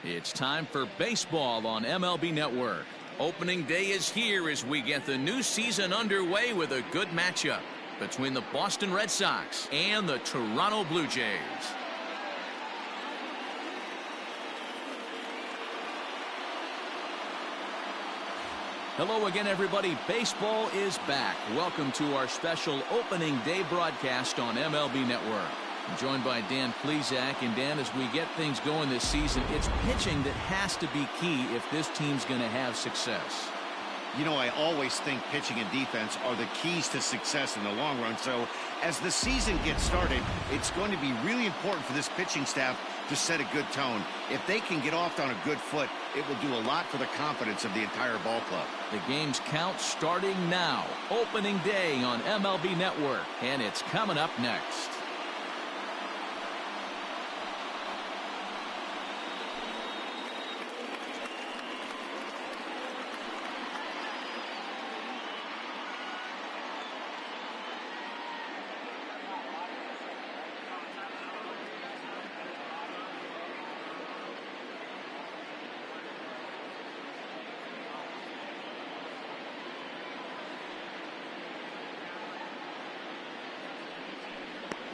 It's time for baseball on MLB Network. Opening day is here as we get the new season underway with a good matchup between the Boston Red Sox and the Toronto Blue Jays. Hello again, everybody. Baseball is back. Welcome to our special opening day broadcast on MLB Network. I'm joined by Dan Plesac. And Dan, as we get things going this season, it's pitching that has to be key if this team's going to have success. You know, I always think pitching and defense are the keys to success in the long run. So as the season gets started, it's going to be really important for this pitching staff to set a good tone. If they can get off on a good foot, it will do a lot for the confidence of the entire ball club. The game's count starting now. Opening day on MLB Network, and it's coming up next.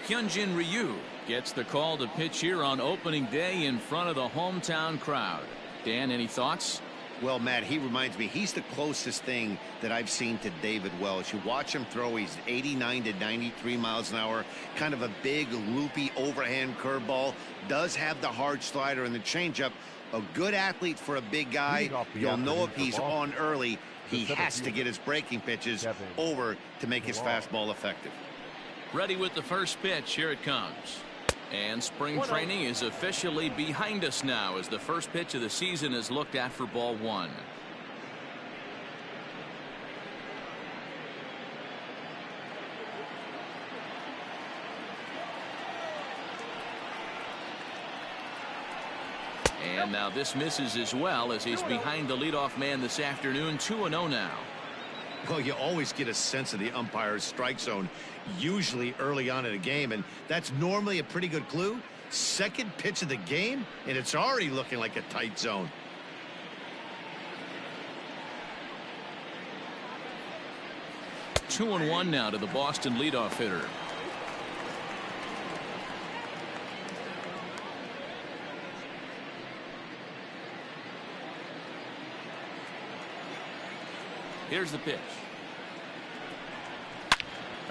Hyunjin Ryu gets the call to pitch here on opening day in front of the hometown crowd. Dan, any thoughts? Well, Matt, he reminds me, he's the closest thing that I've seen to David Wells. You watch him throw, he's 89 to 93 miles an hour, kind of a big, loopy overhand curveball, does have the hard slider and the changeup. A good athlete for a big guy. You'll know if he's on early, he has to get his breaking pitches over to make his fastball effective. Ready with the first pitch. Here it comes. And spring training is officially behind us now as the first pitch of the season is looked at for ball one. And now this misses as well as he's behind the leadoff man this afternoon. 2-0 now. Well, you always get a sense of the umpire's strike zone, usually early on in a game, and that's normally a pretty good clue. Second pitch of the game, and it's already looking like a tight zone. 2-1 now to the Boston leadoff hitter. Here's the pitch.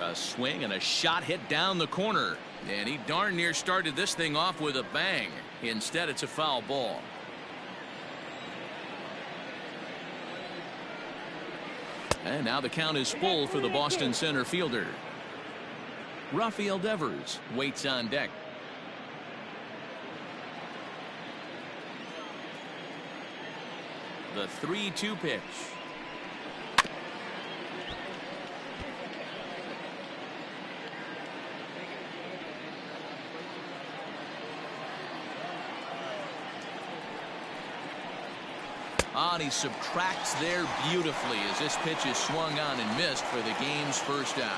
A swing and a shot hit down the corner. And he darn near started this thing off with a bang. Instead, it's a foul ball. And now the count is full for the Boston center fielder. Rafael Devers waits on deck. The 3-2 pitch. He subtracts there beautifully as this pitch is swung on and missed for the game's first out.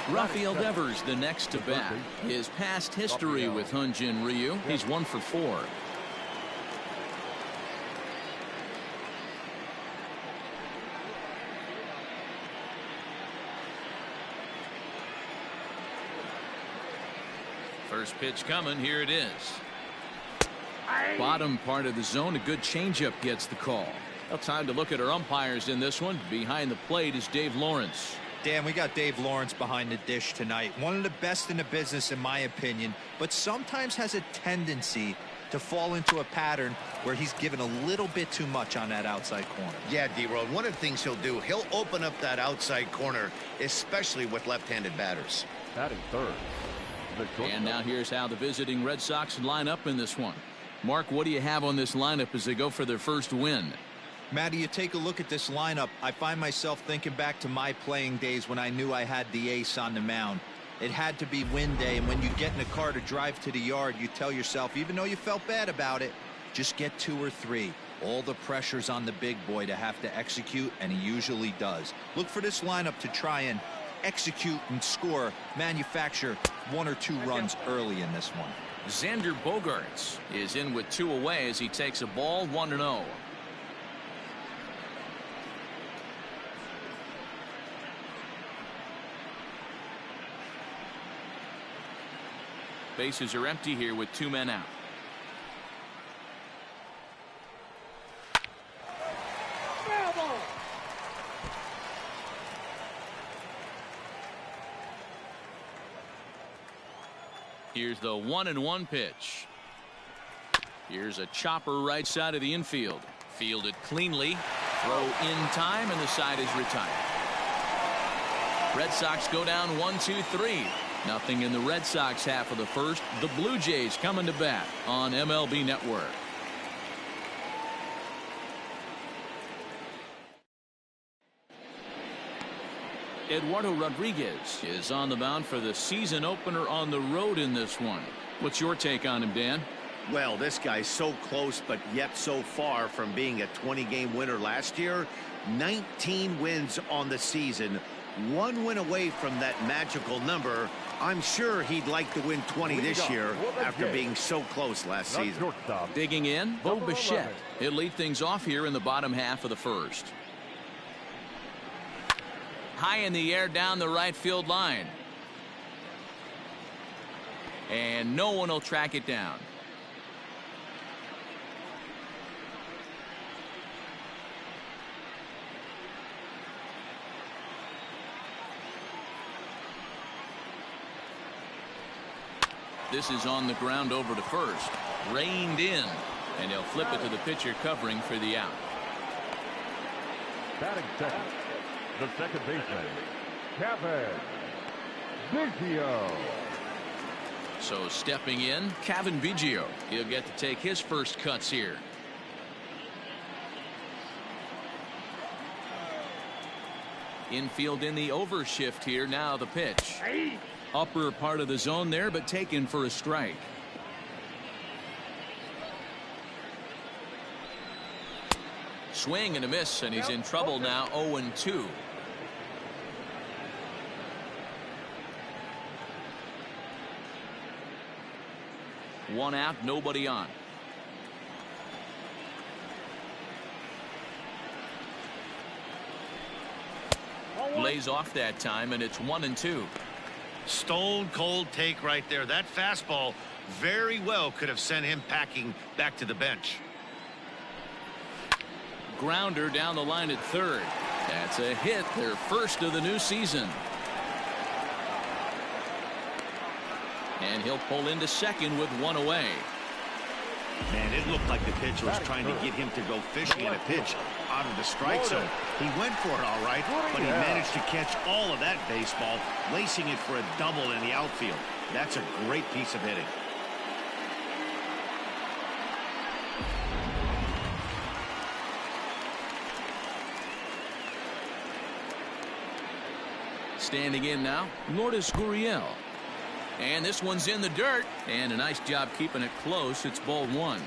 Rafael Devers the next to bat. His past history with Hyunjin Ryu, he's 1 for 4. First pitch coming. Here it is. Bottom part of the zone. A good changeup gets the call. Well, time to look at our umpires in this one. Behind the plate is Dave Lawrence. Dan, we got Dave Lawrence behind the dish tonight. One of the best in the business, in my opinion, but sometimes has a tendency to fall into a pattern where he's given a little bit too much on that outside corner. Yeah, D-Road, one of the things he'll do, he'll open up that outside corner, especially with left-handed batters. Batting third. And now here's how the visiting Red Sox line up in this one. Mark, what do you have on this lineup as they go for their first win? Matty, you take a look at this lineup. I find myself thinking back to my playing days when I knew I had the ace on the mound. It had to be win day, and when you get in a car to drive to the yard, you tell yourself, even though you felt bad about it, just get 2 or 3. All the pressure's on the big boy to have to execute, and he usually does. Look for this lineup to try and execute and score, manufacture 1 or 2 runs early in this one. Xander Bogaerts is in with 2 away as he takes a ball 1-0. Bases are empty here with 2 men out. Here's the 1-1 pitch. Here's a chopper right side of the infield. Fielded cleanly. Throw in time, and the side is retired. Red Sox go down 1-2-3. Nothing in the Red Sox half of the first. The Blue Jays coming to bat on MLB Network. Eduardo Rodriguez is on the mound for the season opener on the road in this one. What's your take on him, Dan? Well, this guy's so close, but yet so far from being a 20-game winner last year. 19 wins on the season. 1 win away from that magical number. I'm sure he'd like to win 20 this year after being so close last season. Digging in, Bo Bichette. He'll lead things off here in the bottom half of the first. High in the air down the right field line. And no one will track it down. This is on the ground over to first. Reined in. And he'll flip it to the pitcher covering for the out. Batting second, the second baseman, Cavan Biggio. So stepping in, Cavan Biggio. He'll get to take his first cuts here. Infield in the overshift here. Now the pitch. Upper part of the zone there, but taken for a strike. Swing and a miss, and he's in trouble now. 0-2. One out, nobody on. Lays off that time, and it's 1-2. Stone cold take right there. That fastball very well could have sent him packing back to the bench. Grounder down the line at third. That's a hit, their first of the new season. And he'll pull into second with 1 away. Man, it looked like the pitch was trying to get him to go fishing at a pitch out of the strike zone. He went for it all right, but he managed to catch all of that baseball, lacing it for a double in the outfield. That's a great piece of hitting. Standing in now, Lourdes Gurriel. And this one's in the dirt. And a nice job keeping it close. It's ball 1.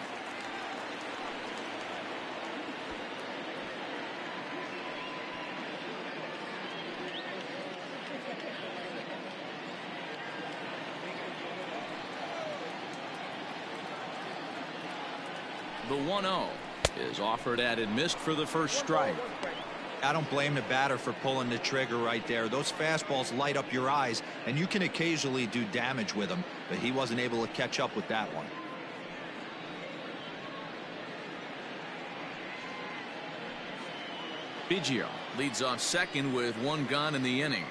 The 1-0 is offered at and missed for the first strike. I don't blame the batter for pulling the trigger right there. Those fastballs light up your eyes, and you can occasionally do damage with them, but he wasn't able to catch up with that one. Biggio leads off second with 1 gone in the inning.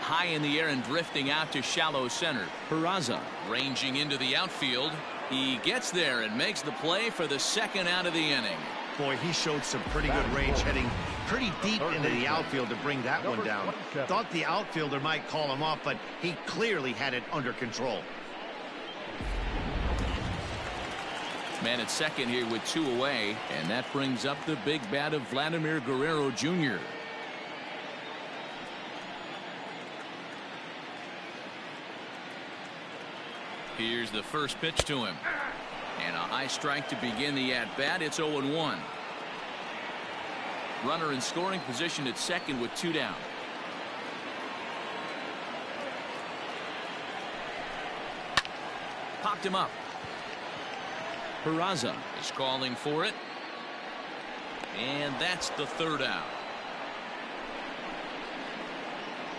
High in the air and drifting out to shallow center. Peraza ranging into the outfield. He gets there and makes the play for the second out of the inning. Boy, he showed some pretty good range, heading pretty deep into the outfield to bring that one down. Thought the outfielder might call him off, but he clearly had it under control. Man at second here with 2 away, and that brings up the big bat of Vladimir Guerrero Jr. Here's the first pitch to him. And a high strike to begin the at-bat. It's 0-1. Runner in scoring position at second with 2 down. Popped him up. Peraza is calling for it. And that's the 3rd out.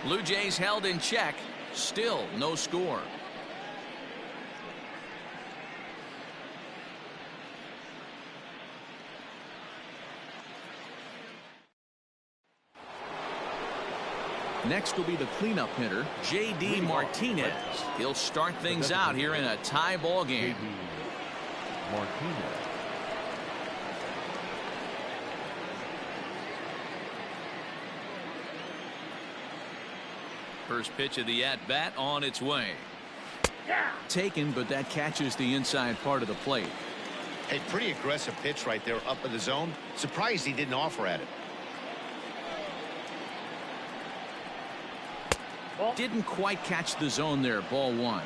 Blue Jays held in check. Still no score. Next will be the cleanup hitter, J.D. Martinez. He'll start things out here in a tie ball game. Martinez. First pitch of the at-bat on its way. Taken, but that catches the inside part of the plate. A pretty aggressive pitch right there up in the zone. Surprised he didn't offer at it. Didn't quite catch the zone there. Ball 1.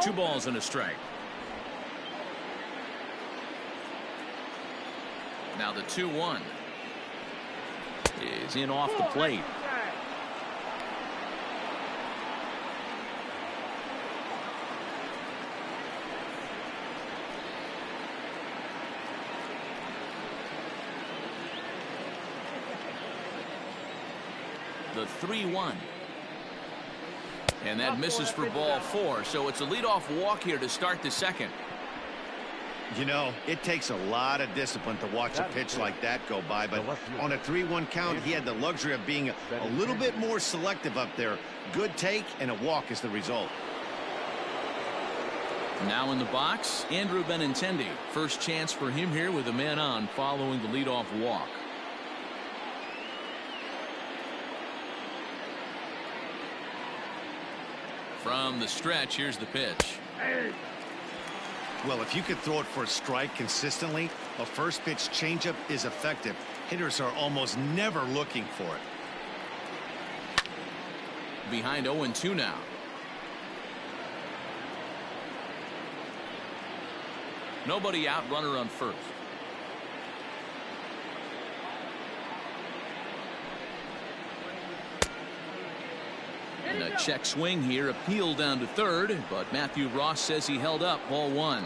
Two balls and a strike. Now the 2-1 is in off the plate. The 3-1. And that misses for ball 4. So it's a leadoff walk here to start the second. You know, it takes a lot of discipline to watch a pitch like that go by, but on a 3-1 count, he had the luxury of being a little bit more selective up there. Good take, and a walk is the result. Now in the box, Andrew Benintendi. First chance for him here with a man on following the leadoff walk. From the stretch, here's the pitch. Well, if you could throw it for a strike consistently, a first pitch changeup is effective. Hitters are almost never looking for it. Behind 0-2 now. Nobody out, runner on first. And a check swing here, appeal down to third, but Matthew Ross says he held up. Ball 1.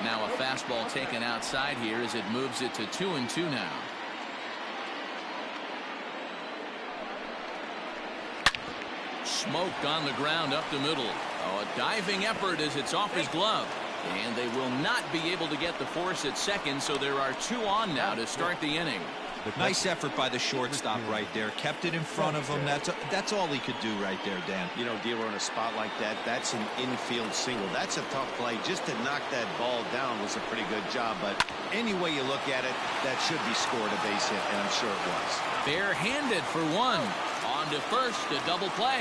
Now a fastball taken outside here as it moves it to 2-2 now. Smoked on the ground up the middle. Oh, a diving effort as it's off his glove. And they will not be able to get the force at second, so there are 2 on now to start the inning. Nice effort by the shortstop right there. Kept it in front of him. That's all he could do right there, Dan. You know, Dealer, in a spot like that, that's an infield single. That's a tough play. Just to knock that ball down was a pretty good job, but any way you look at it, that should be scored a base hit, and I'm sure it was. Bare-handed for 1. On to first, a double play.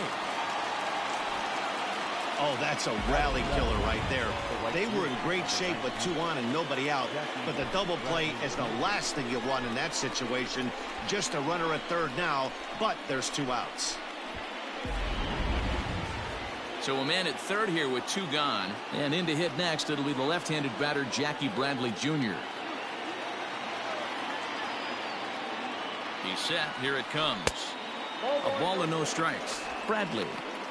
Oh, that's a rally killer right there. They were in great shape with 2 on and nobody out, but the double play is the last thing you want in that situation. Just a runner at third now, but there's 2 outs. So a man at third here with 2 gone, and in to hit next, it'll be the left-handed batter Jackie Bradley Jr. He's set. Here it comes. A ball and no strikes. Bradley,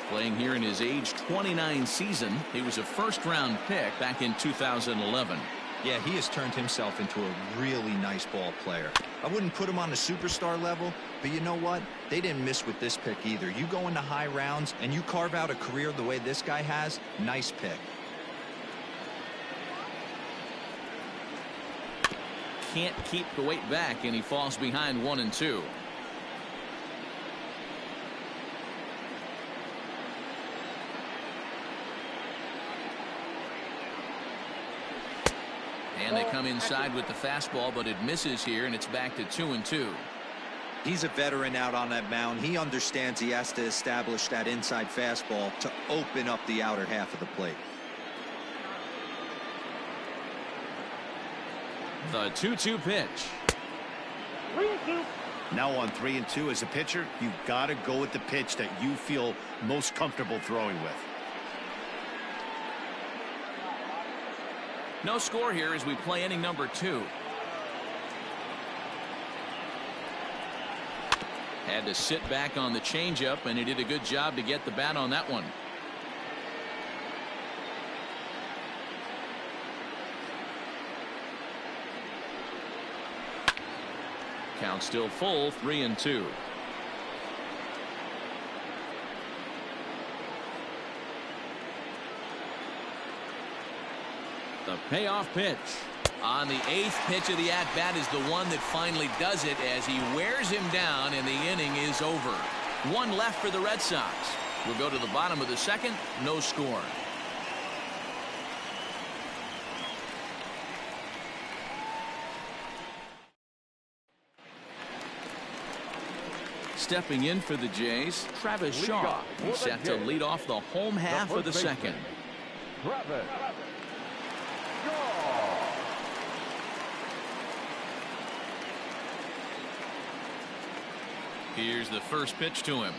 playing here in his age 29 season. He was a first-round pick back in 2011. Yeah, he has turned himself into a really nice ball player. I wouldn't put him on the superstar level, but you know what? They didn't miss with this pick either. You go into high rounds and you carve out a career the way this guy has. Nice pick. Can't keep the weight back, and he falls behind 1-2. And they come inside with the fastball, but it misses here, and it's back to 2-2. He's a veteran out on that mound. He understands he has to establish that inside fastball to open up the outer half of the plate. The 2-2 pitch. Now on 3-2 as a pitcher, you've got to go with the pitch that you feel most comfortable throwing with. No score here as we play inning number 2. Had to sit back on the changeup, and he did a good job to get the bat on that one. Count still full, 3-2. The payoff pitch. On the 8th pitch of the at-bat is the one that finally does it as he wears him down, and the inning is over. 1 left for the Red Sox. We'll go to the bottom of the 2nd. No score. Stepping in for the Jays, Travis Shaw. He's set to lead off the home half of the 2nd. Travis Shaw. Here's the first pitch to him.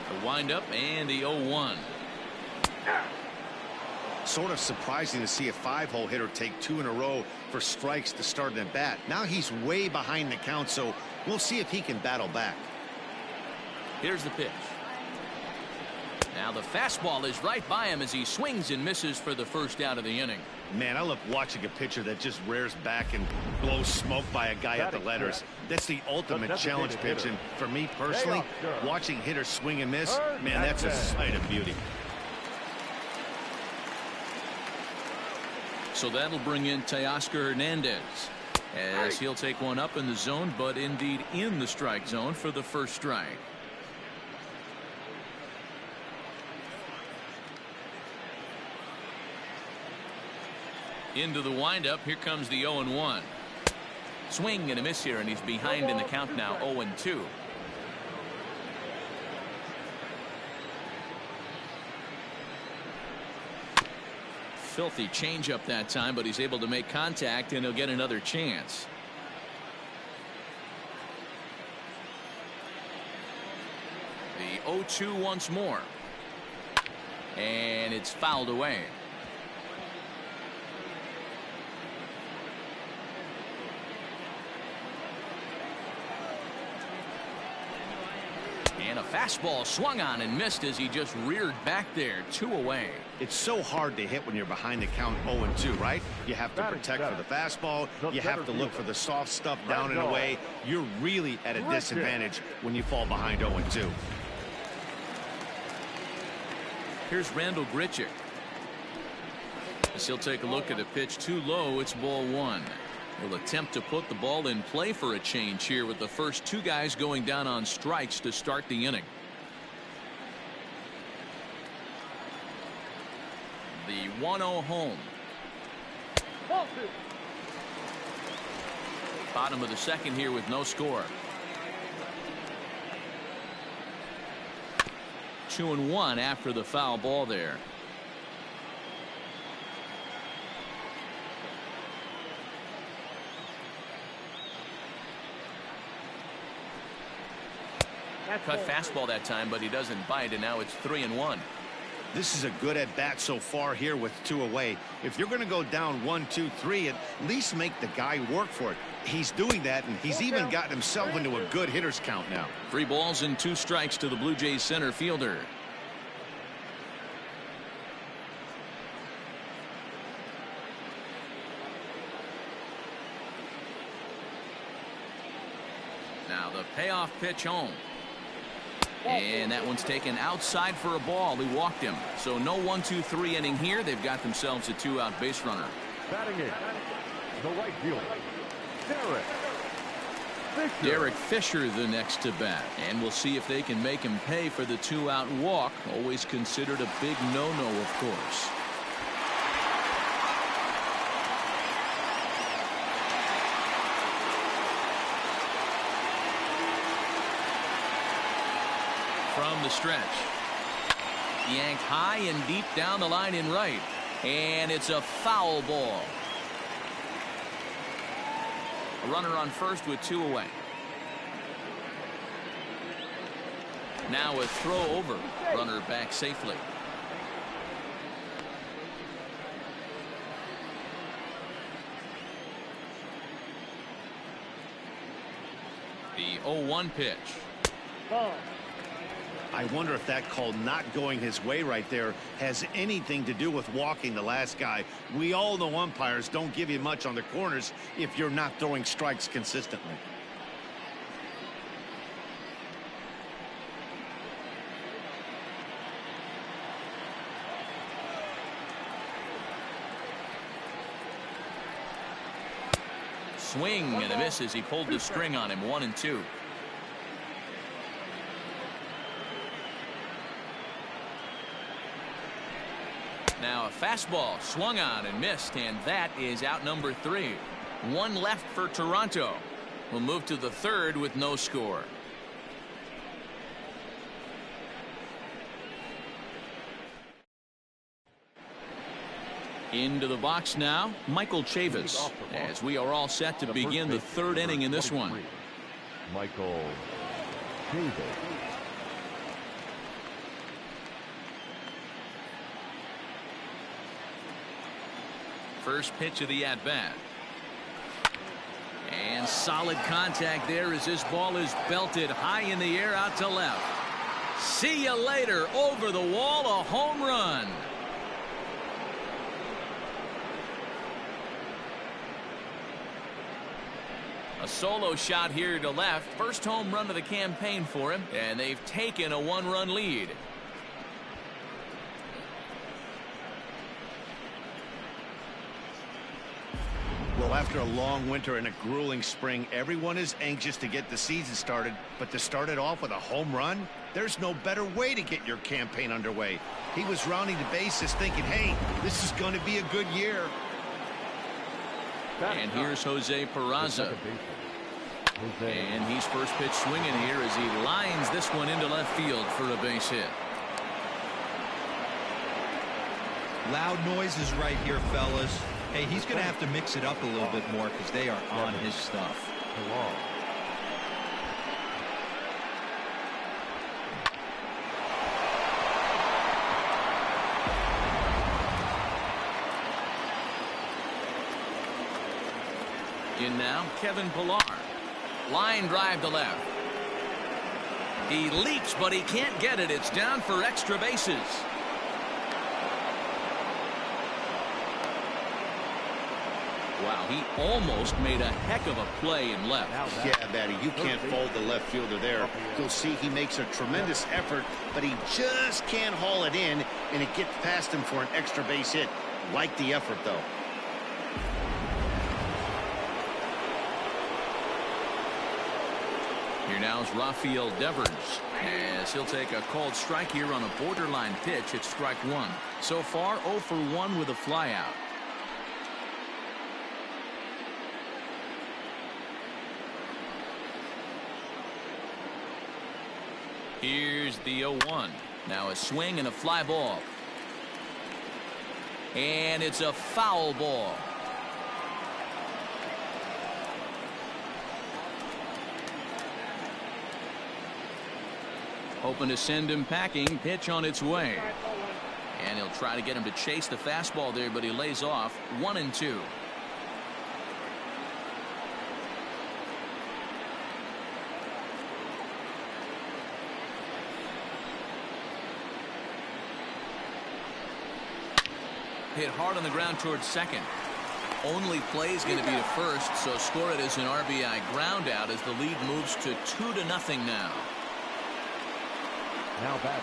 The windup and the 0-1. Sort of surprising to see a 5-hole hitter take 2 in a row for strikes to start an at bat. Now he's way behind the count, so we'll see if he can battle back. Here's the pitch. Now the fastball is right by him as he swings and misses for the first out of the inning. Man, I love watching a pitcher that just rears back and blows smoke by a guy at the letters. That's the ultimate challenge pitch, and for me personally, watching hitters swing and miss, man, that's a sight of beauty. So that'll bring in Teoscar Hernandez as he'll take one up in the zone, but indeed in the strike zone for the first strike. Into the windup. Here comes the 0-1. Swing and a miss here, and he's behind in the count now, 0-2. Filthy changeup that time, but he's able to make contact, and he'll get another chance. The 0-2 once more, and it's fouled away. And a fastball swung on and missed as he just reared back there. 2 away. It's so hard to hit when you're behind the count 0-2, right? You have to protect for the fastball. You have to look for the soft stuff down and away. You're really at a disadvantage when you fall behind 0-2. Here's Randall Grichuk. As he'll take a look at a pitch too low. It's ball 1. He'll attempt to put the ball in play for a change here with the first 2 guys going down on strikes to start the inning. The 1-0 home. Bottom of the 2nd here with no score. 2-1 after the foul ball there. Cut fastball that time, but he doesn't bite, and now it's 3-1. This is a good at bat so far here with 2 away. If you're going to go down 1, 2, 3, at least make the guy work for it. He's doing that, and he's even gotten himself into a good hitter's count now. 3 balls and 2 strikes to the Blue Jays center fielder. Now the payoff pitch home. And that one's taken outside for a ball. He walked him. So no 1-2-3 inning here. They've got themselves a 2-out base runner. Batting in the right fielder, Derek Fisher the next to bat. And we'll see if they can make him pay for the 2-out walk. Always considered a big no-no, of course. from the stretch. Yanked high and deep down the line in right. And it's a foul ball. A runner on first with 2 away. Now a throw over. Runner back safely. The 0-1 pitch. I wonder if that call not going his way right there has anything to do with walking the last guy. We all know umpires don't give you much on the corners if you're not throwing strikes consistently. Swing and a miss as he pulled the string on him. 1-2. Now a fastball swung on and missed, and that is out number 3. 1 left for Toronto. We'll move to the 3rd with no score. Into the box now, Michael Chavis, as we are all set to begin the 3rd inning in this one. Michael Chavis. First pitch of the at-bat. And solid contact there as this ball is belted high in the air out to left. See you later. Over the wall, a home run. A solo shot here to left. First home run of the campaign for him, and they've taken a 1-run lead. Well, after a long winter and a grueling spring, everyone is anxious to get the season started, but to start it off with a home run, there's no better way to get your campaign underway. He was rounding the bases thinking, hey, this is going to be a good year. And here's Jose Peraza. And he's first pitch swinging here as he lines this one into left field for a base hit. Loud noises right here, fellas. Hey, he's going to have to mix it up a little bit more because they are on his stuff. In now, Kevin Pillar. Line drive to left. He leaps, but he can't get it. It's down for extra bases. Wow, he almost made a heck of a play in left. Yeah, Batty, you can't fold the left fielder there. You'll see he makes a tremendous effort, but he just can't haul it in, and it gets past him for an extra base hit. Like the effort, though. Here now is Rafael Devers, as he'll take a called strike here on a borderline pitch at strike 1. So far, 0 for 1 with a flyout. Here's the 0-1. Now a swing and a fly ball. And it's a foul ball. Hoping to send him packing. Pitch on its way. And he'll try to get him to chase the fastball there, but he lays off. 1-2. Hit hard on the ground towards second. Only play is going to be to first, so score it as an RBI ground out as the lead moves to 2-0 now.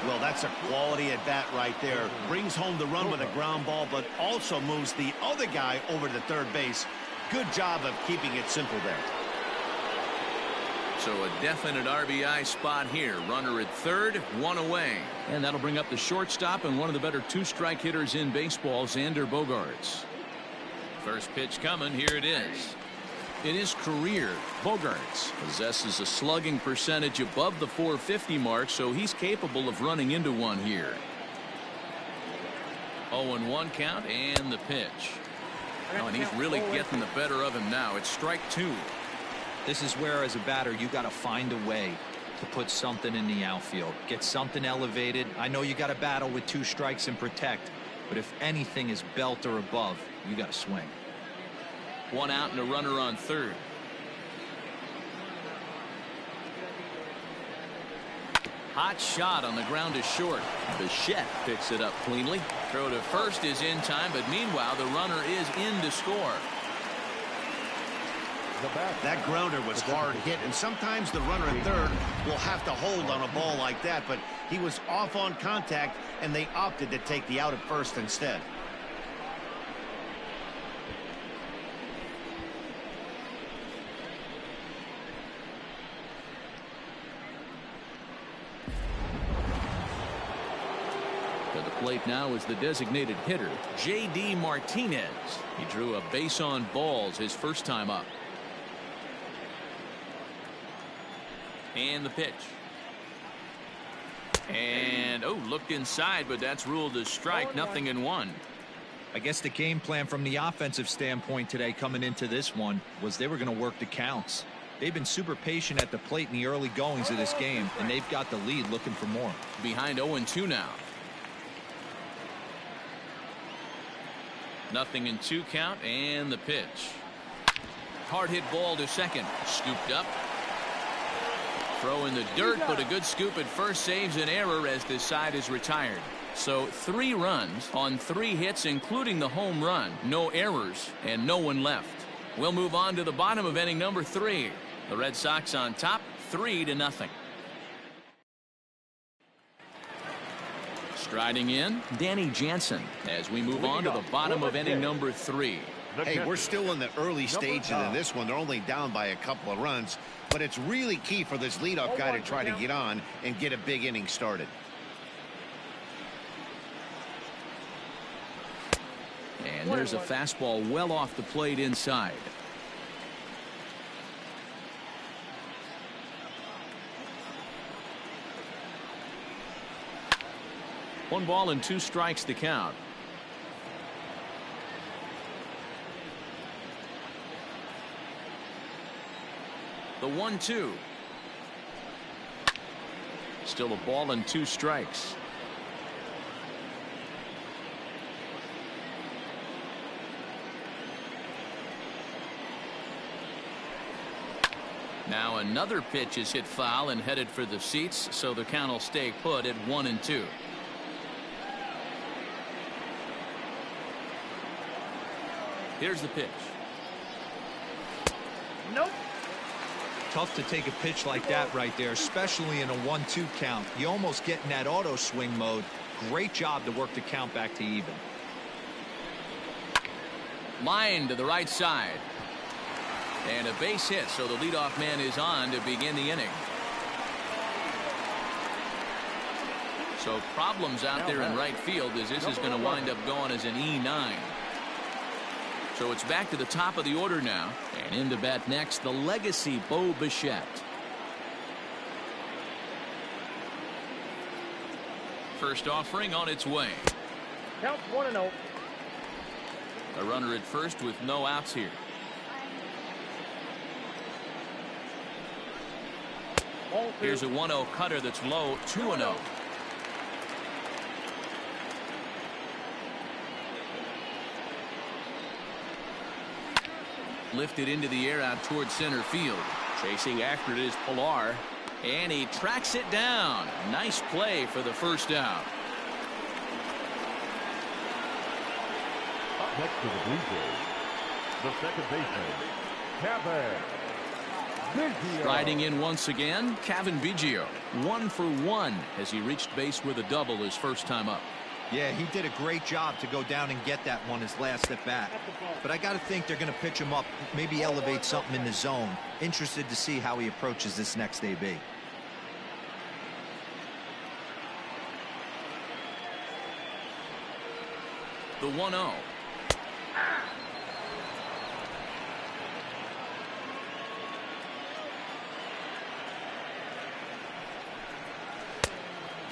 Well, that's a quality at bat right there. Brings home the run with a ground ball, but also moves the other guy over to third base. Good job of keeping it simple there. So a definite RBI spot here. Runner at third, 1 away. And that'll bring up the shortstop and one of the better 2-strike hitters in baseball, Xander Bogaerts. First pitch coming. Here it is. In his career, Bogaerts possesses a slugging percentage above the .450 mark, so he's capable of running into one here. 0-1 count and the pitch. Oh, and he's really getting the better of him now. It's strike two. This is where, as a batter, you got to find a way to put something in the outfield. Get something elevated. I know you got to battle with 2 strikes and protect, but if anything is belt or above, you got to swing. 1 out and a runner on third. Hot shot on the ground to short. Bichette picks it up cleanly. Throw to first is in time, but meanwhile the runner is in to score. That grounder was hard hit, and sometimes the runner at third will have to hold on a ball like that, but he was off on contact, and they opted to take the out at first instead. To the plate now is the designated hitter, J.D. Martinez. He drew a base on balls his first time up. And the pitch. And looked inside, but that's ruled a strike. 0-1. I guess the game plan from the offensive standpoint today coming into this one was they were going to work the counts. They've been super patient at the plate in the early goings of this game, and they've got the lead looking for more. Behind 0-2 now. 0-2 count and the pitch. Hard hit ball to second. Scooped up. Throw in the dirt, but a good scoop at first saves an error as this side is retired. So 3 runs on 3 hits, including the home run. No errors and no one left. We'll move on to the bottom of inning number 3. The Red Sox on top 3-0. Striding in, Danny Jansen as we move on to the bottom of inning number 3. Hey, we're still in the early stages of this one. They're only down by a couple of runs, but it's really key for this leadoff guy to try to get on and get a big inning started. And there's a fastball well off the plate inside. One ball and 2 strikes to count. The 1-2. Still a ball and 2 strikes. Now another pitch is hit foul and headed for the seats, so the count will stay put at 1-2. Here's the pitch. Nope. Tough to take a pitch like that right there, especially in a 1-2 count. You almost get in that auto swing mode. Great job to work the count back to even. Line to the right side. And a base hit, so the leadoff man is on to begin the inning. So problems out there in right field as this is going to wind up going as an E9. So it's back to the top of the order now. And in to bat next, the legacy Bo Bichette. First offering on its way. Count 1-0. A runner at first with no outs here. Here's a 1-0 cutter that's low. 2-0. Lifted into the air out towards center field. Chasing after it is Pilar. And he tracks it down. Nice play for the first out. Up next to the Blue Jays, the second baseman, Kevin Biggio. Riding in once again, Kevin Biggio. 1 for 1 as he reached base with a double his first time up. Yeah, he did a great job to go down and get that one his last at bat. But I got to think they're going to pitch him up, maybe elevate something in the zone. Interested to see how he approaches this next AB. The 1-0.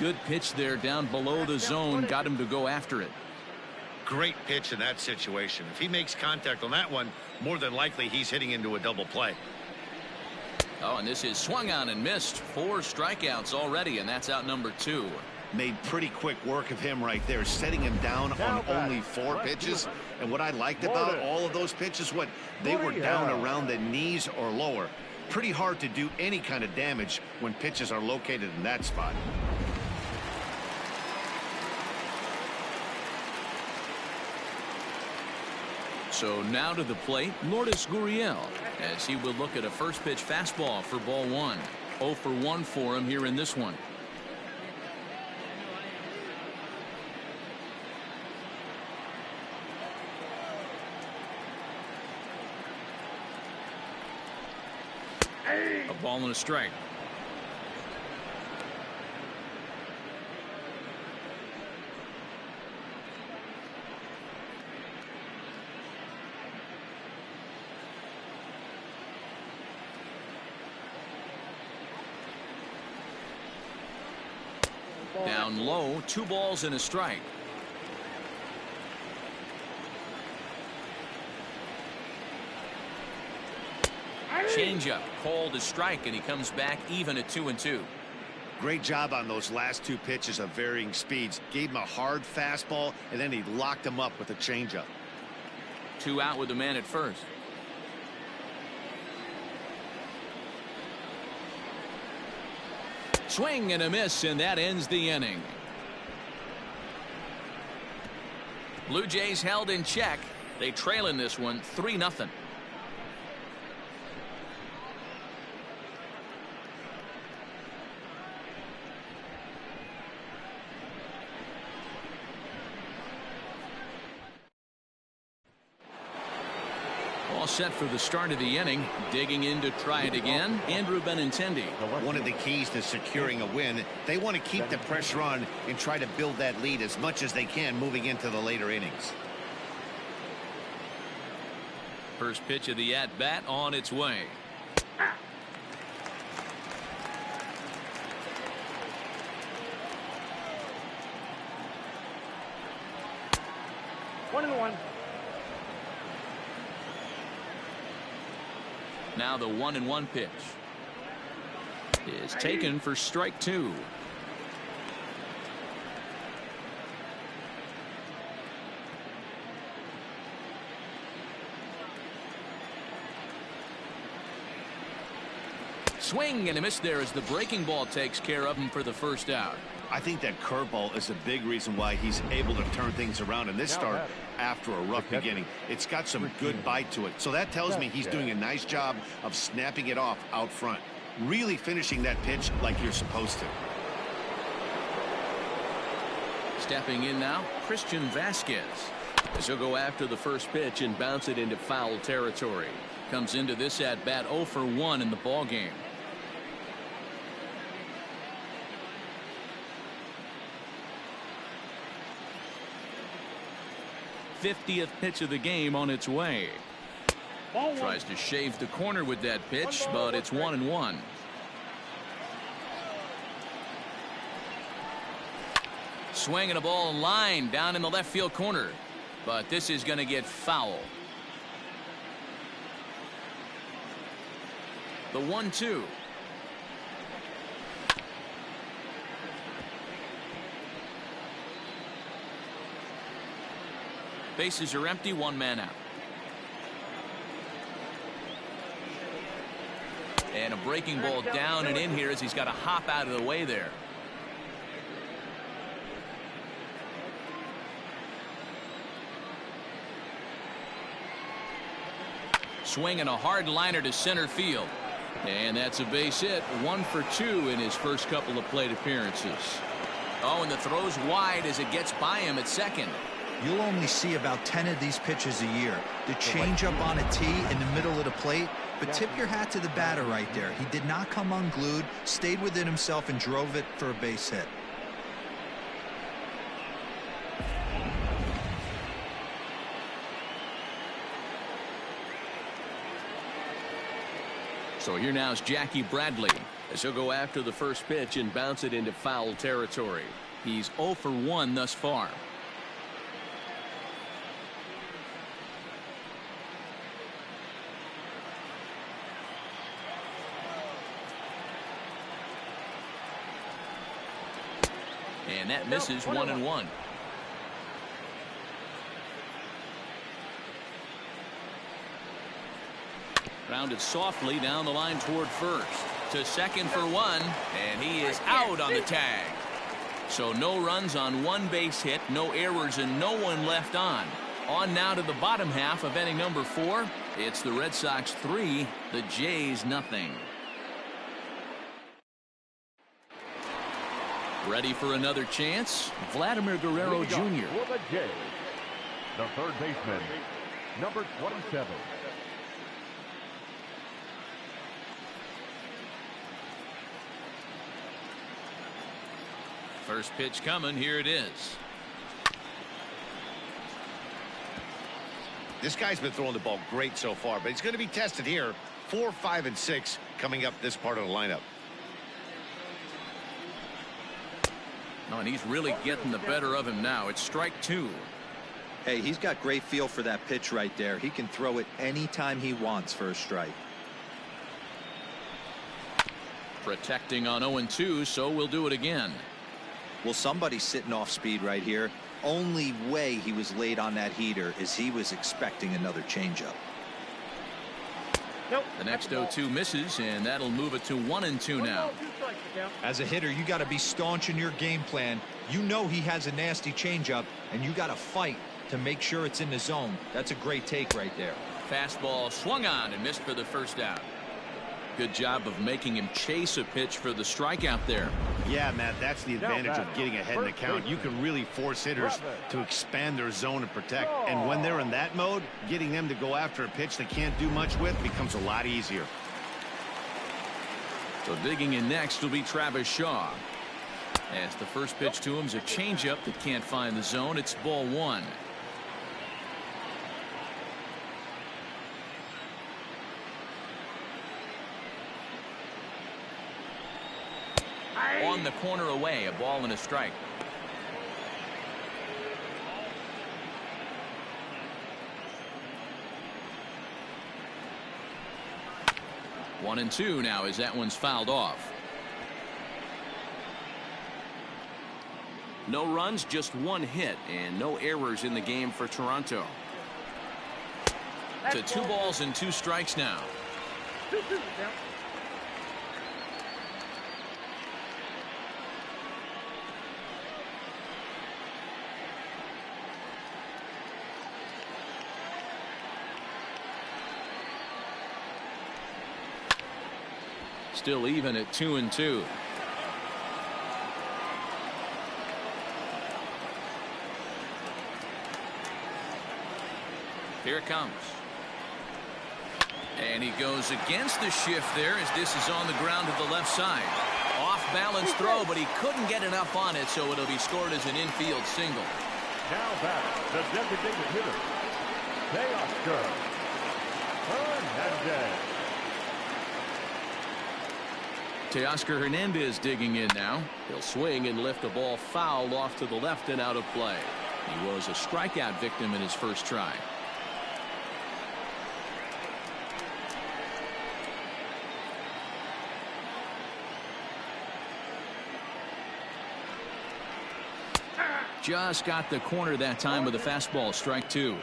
Good pitch there down below the zone. Got him to go after it. Great pitch in that situation. If he makes contact on that one, more than likely he's hitting into a double play. Oh, and this is swung on and missed. 4 strikeouts already, and that's out number 2. Made pretty quick work of him right there, setting him down on only 4 pitches. And what I liked about all of those pitches, they were down around the knees or lower. Pretty hard to do any kind of damage when pitches are located in that spot. So now to the plate, Lourdes Gurriel, as he will look at a first pitch fastball for ball 1. 0 for 1 for him here in this one. A ball and a strike. Down low, 2 balls and a strike. Changeup called a strike, and he comes back even at 2-2. Great job on those last 2 pitches of varying speeds. Gave him a hard fastball, and then he locked him up with a changeup. 2 out with the man at first. Swing and a miss, and that ends the inning. Blue Jays held in check. They trail in this one 3-0. All set for the start of the inning. Digging in to try it again, Andrew Benintendi. One of the keys to securing a win, they want to keep the pressure on and try to build that lead as much as they can moving into the later innings. First pitch of the at-bat on its way. One and one. Now the 1-1 pitch is taken for strike 2. Swing and a miss there as the breaking ball takes care of him for the first out. I think that curveball is a big reason why he's able to turn things around in this start after a rough beginning. It's got some good bite to it. So that tells me he's doing a nice job of snapping it off out front. Really finishing that pitch like you're supposed to. Stepping in now, Christian Vasquez. As he'll go after the first pitch and bounce it into foul territory. Comes into this at bat 0 for 1 in the ball game. '50th pitch of the game on its way. Tries to shave the corner with that pitch, but it's 1-1. Swinging a ball in line down in the left field corner, but this is going to get foul. The 1-2. Bases are empty, 1 man out. And a breaking ball down and in here as he's got to hop out of the way there. Swinging a hard liner to center field. And that's a base hit. 1 for 2 in his first couple of plate appearances. Oh, and the throw's wide as it gets by him at second. You'll only see about 10 of these pitches a year. The changeup on a tee in the middle of the plate. But tip your hat to the batter right there. He did not come unglued, stayed within himself, and drove it for a base hit. So here now is Jackie Bradley As he'll go after the first pitch and bounce it into foul territory. He's 0 for 1 thus far. And that misses 1-1. Grounded softly down the line toward first. To second for 1. And he is out on the tag. So no runs on 1 base hit, no errors, and no one left on. On now to the bottom half of inning number 4. It's the Red Sox 3, the Jays nothing. Ready for another chance? Vladimir Guerrero Jr. For the Jays, the third baseman, number 27. First pitch coming. Here it is. This guy's been throwing the ball great so far, but he's going to be tested here. 4, 5, and 6 coming up this part of the lineup. Oh, and he's really getting the better of him now. It's strike 2. Hey, he's got great feel for that pitch right there. He can throw it anytime he wants for a strike. Protecting on 0-2, so we'll do it again. Well, somebody's sitting off speed right here. Only way he was late on that heater is he was expecting another changeup. Nope, the next 0-2 misses, and that'll move it to 1-2 now. As a hitter, you got to be staunch in your game plan. You know he has a nasty changeup, and you got to fight to make sure it's in the zone. That's a great take right there. Fastball swung on and missed for the first out. Good job of making him chase a pitch for the strikeout there. Yeah, Matt, that's the advantage of getting ahead in the count. You can really force hitters to expand their zone and protect. And when they're in that mode, getting them to go after a pitch they can't do much with becomes a lot easier. So digging in next will be Travis Shaw. As the first pitch to him is a changeup that can't find the zone. It's ball 1. On the corner away, a ball and a strike. One and 2 now as that one's fouled off. No runs, just 1 hit, and no errors in the game for Toronto. To 2 balls and 2 strikes now. Still even at 2-2. Here it comes. And he goes against the shift there as this is on the ground to the left side. Off balance throw, but he couldn't get enough on it, so it'll be scored as an infield single. Now back, the designated hitter, Teoscar Hernandez. Teoscar Hernandez digging in now. He'll swing and lift a ball foul off to the left and out of play. He was a strikeout victim in his first try. Just got the corner that time with a fastball, strike 2.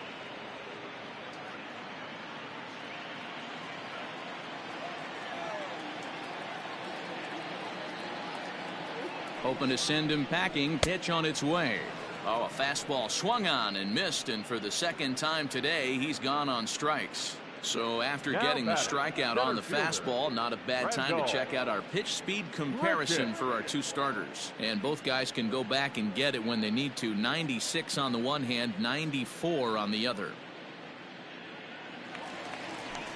Hoping to send him packing. Pitch on its way. Oh, a fastball swung on and missed, and for the second time today he's gone on strikes. So after getting the strikeout on the fastball, not a bad time to check out our pitch speed comparison for our 2 starters. And both guys can go back and get it when they need to. 96 on the one hand, 94 on the other.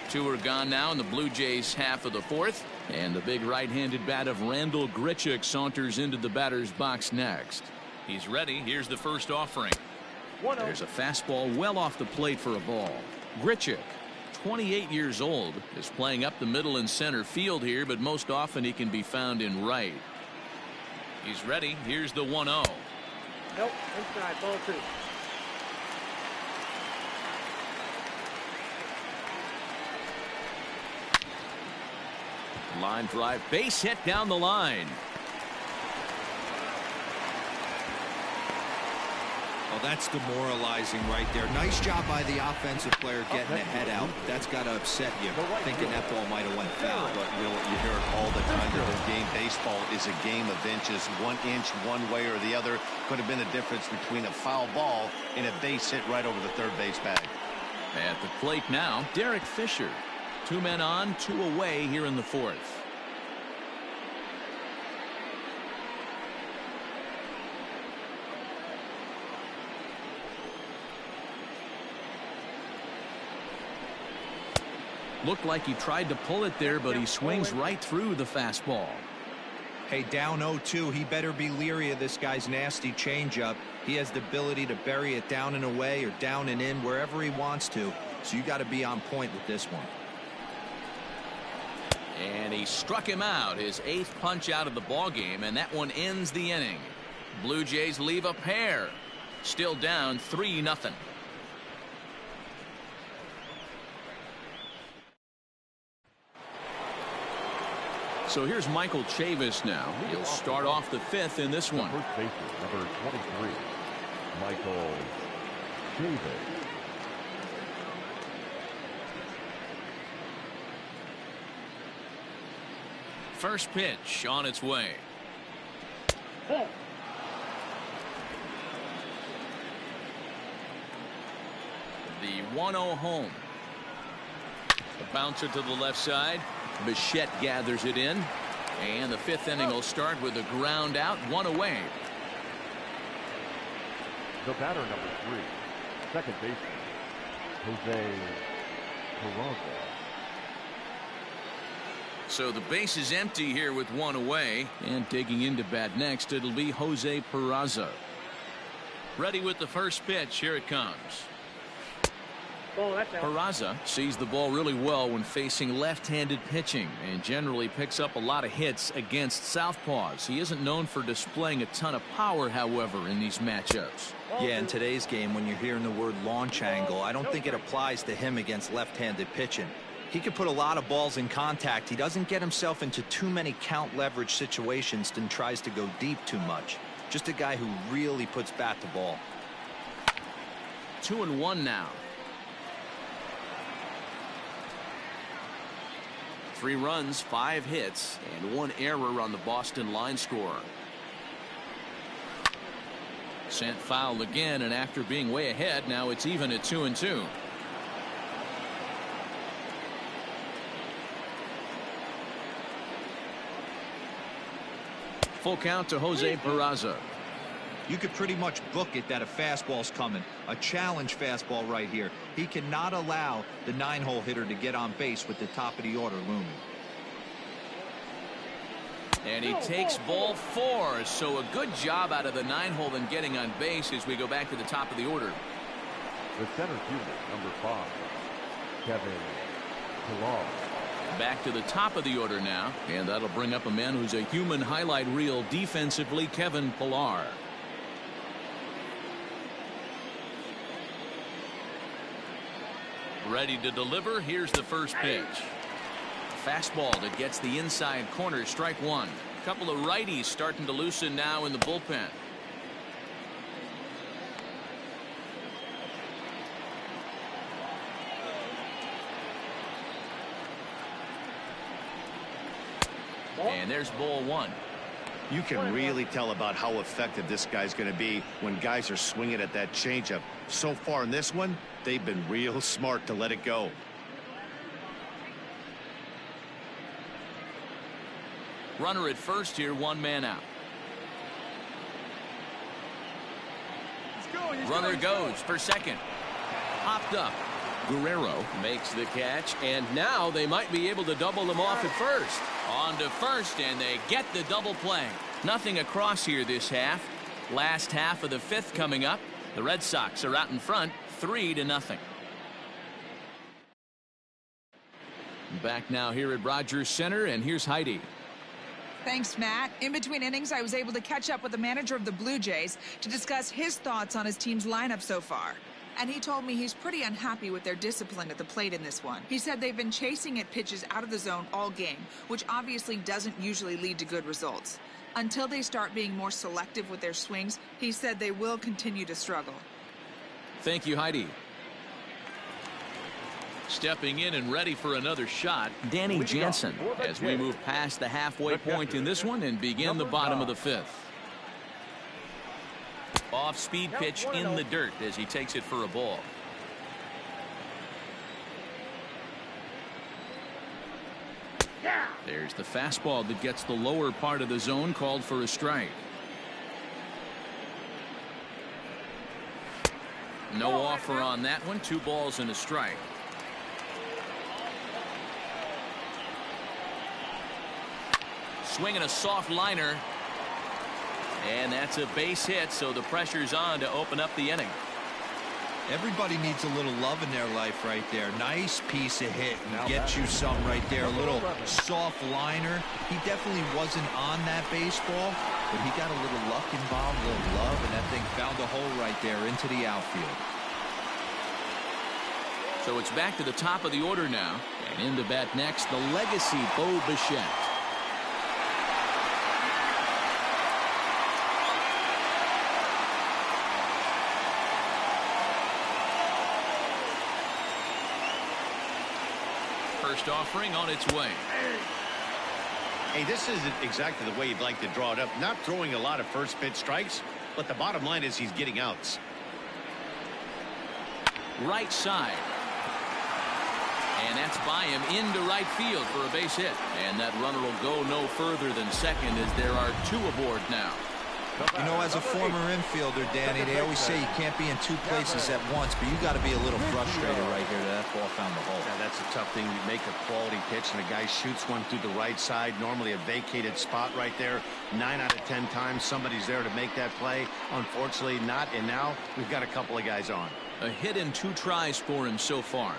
2 are gone now in the Blue Jays half of the 4th. And the big right-handed bat of Randall Grichuk saunters into the batter's box next. He's ready. Here's the first offering. There's a fastball well off the plate for a ball. Grichuk, 28 years old, is playing up the middle and center field here, but most often he can be found in right. He's ready. Here's the 1-0. Nope, inside, ball 2. Line drive, base hit down the line. Well, that's demoralizing right there. Nice job by the offensive player getting the head out. That's got to upset you, thinking that ball might have went foul. But you know what, you hear it all the time that the game baseball is a game of inches. 1 inch one way or the other could have been the difference between a foul ball and a base hit right over the third base bag. At the plate now, Derek Fisher. 2 men on, 2 away here in the 4th. Looked like he tried to pull it there, but he swings right through the fastball. Hey, down 0-2, he better be leery of this guy's nasty changeup. He has the ability to bury it down and away or down and in wherever he wants to. So you got to be on point with this one. And he struck him out, his 8th punch out of the ball game, and that one ends the inning. Blue Jays leave a pair. Still down 3-0. So here's Michael Chavis now. He'll start off the 5th in this one. First baseman, number 23, Michael Chavis. First pitch on its way. The 1-0 home. The bouncer to the left side. Bichette gathers it in, and the 5th inning will start with a ground out, 1 away. The batter, number 3, second baseman, Jose Peraza. So the base is empty here with 1 away, and digging into bat next, it'll be Jose Peraza. Ready with the first pitch. Here it comes. Peraza sees the ball really well when facing left-handed pitching and generally picks up a lot of hits against southpaws. He isn't known for displaying a ton of power, however, in these matchups. Yeah, in today's game, when you're hearing the word launch angle, I don't think it applies to him against left-handed pitching. He can put a lot of balls in contact. He doesn't get himself into too many count leverage situations and tries to go deep too much. Just a guy who really puts bat to ball. 2-1 now. 3 runs, 5 hits, and 1 error on the Boston line score. Sent foul again, and after being way ahead, now it's even at 2-2. Full count to Jose Peraza. You could pretty much book it that a fastball's coming. A challenge fastball right here. He cannot allow the 9-hole hitter to get on base with the top of the order looming. And he takes ball 4. So a good job out of the 9-hole in getting on base as we go back to the top of the order. The center fielder, number 5, Kevin Pillar. Back to the top of the order now, and that'll bring up a man who's a human highlight reel defensively, Kevin Pillar. Ready to deliver. Here's the first pitch. Fastball that gets the inside corner, strike 1. A couple of righties starting to loosen now in the bullpen. And there's ball 1. You can really tell about how effective this guy's going to be when guys are swinging at that changeup. So far in this one, they've been real smart to let it go. Runner at first here, 1 man out. Runner goes for second. Popped up. Guerrero makes the catch, and now they might be able to double them off at first. On to first, and they get the double play. Nothing across here this half. Last half of the 5th coming up. The Red Sox are out in front, 3-0. Back now here at Rogers Center, and here's Heidi. Thanks, Matt. In between innings, I was able to catch up with the manager of the Blue Jays to discuss his thoughts on his team's lineup so far. And he told me he's pretty unhappy with their discipline at the plate in this one. He said they've been chasing at pitches out of the zone all game, which obviously doesn't usually lead to good results. Until they start being more selective with their swings, he said they will continue to struggle. Thank you, Heidi. Stepping in and ready for another shot, Danny Jansen, as we move past the halfway point in this one and begin the bottom of the fifth. Off-speed pitch in the dirt as he takes it for a ball. There's the fastball that gets the lower part of the zone, called for a strike. No offer on that one. 2 balls and a strike. Swinging a soft liner. And that's a base hit, so the pressure's on to open up the inning. Everybody needs a little love in their life right there. Nice piece of hit and get you some right there. A little soft liner. He definitely wasn't on that baseball, but he got a little luck involved, a little love, and that thing found a hole right there into the outfield. So it's back to the top of the order now. And in to bat next, the legacy Bo Bichette. First offering on its way. Hey, this isn't exactly the way you'd like to draw it up. Not throwing a lot of first pitch strikes, but the bottom line is he's getting outs. Right side. And that's by him into right field for a base hit. And that runner will go no further than second as there are 2 aboard now. You know, as a former infielder, Danny, they always say you can't be in 2 places at once, but you got to be a little frustrated right here that ball found the hole. Yeah, that's a tough thing. You make a quality pitch and a guy shoots one through the right side, normally a vacated spot right there. 9 out of 10 times somebody's there to make that play. Unfortunately not, and now we've got a couple of guys on. A hit in 2 tries for him so far.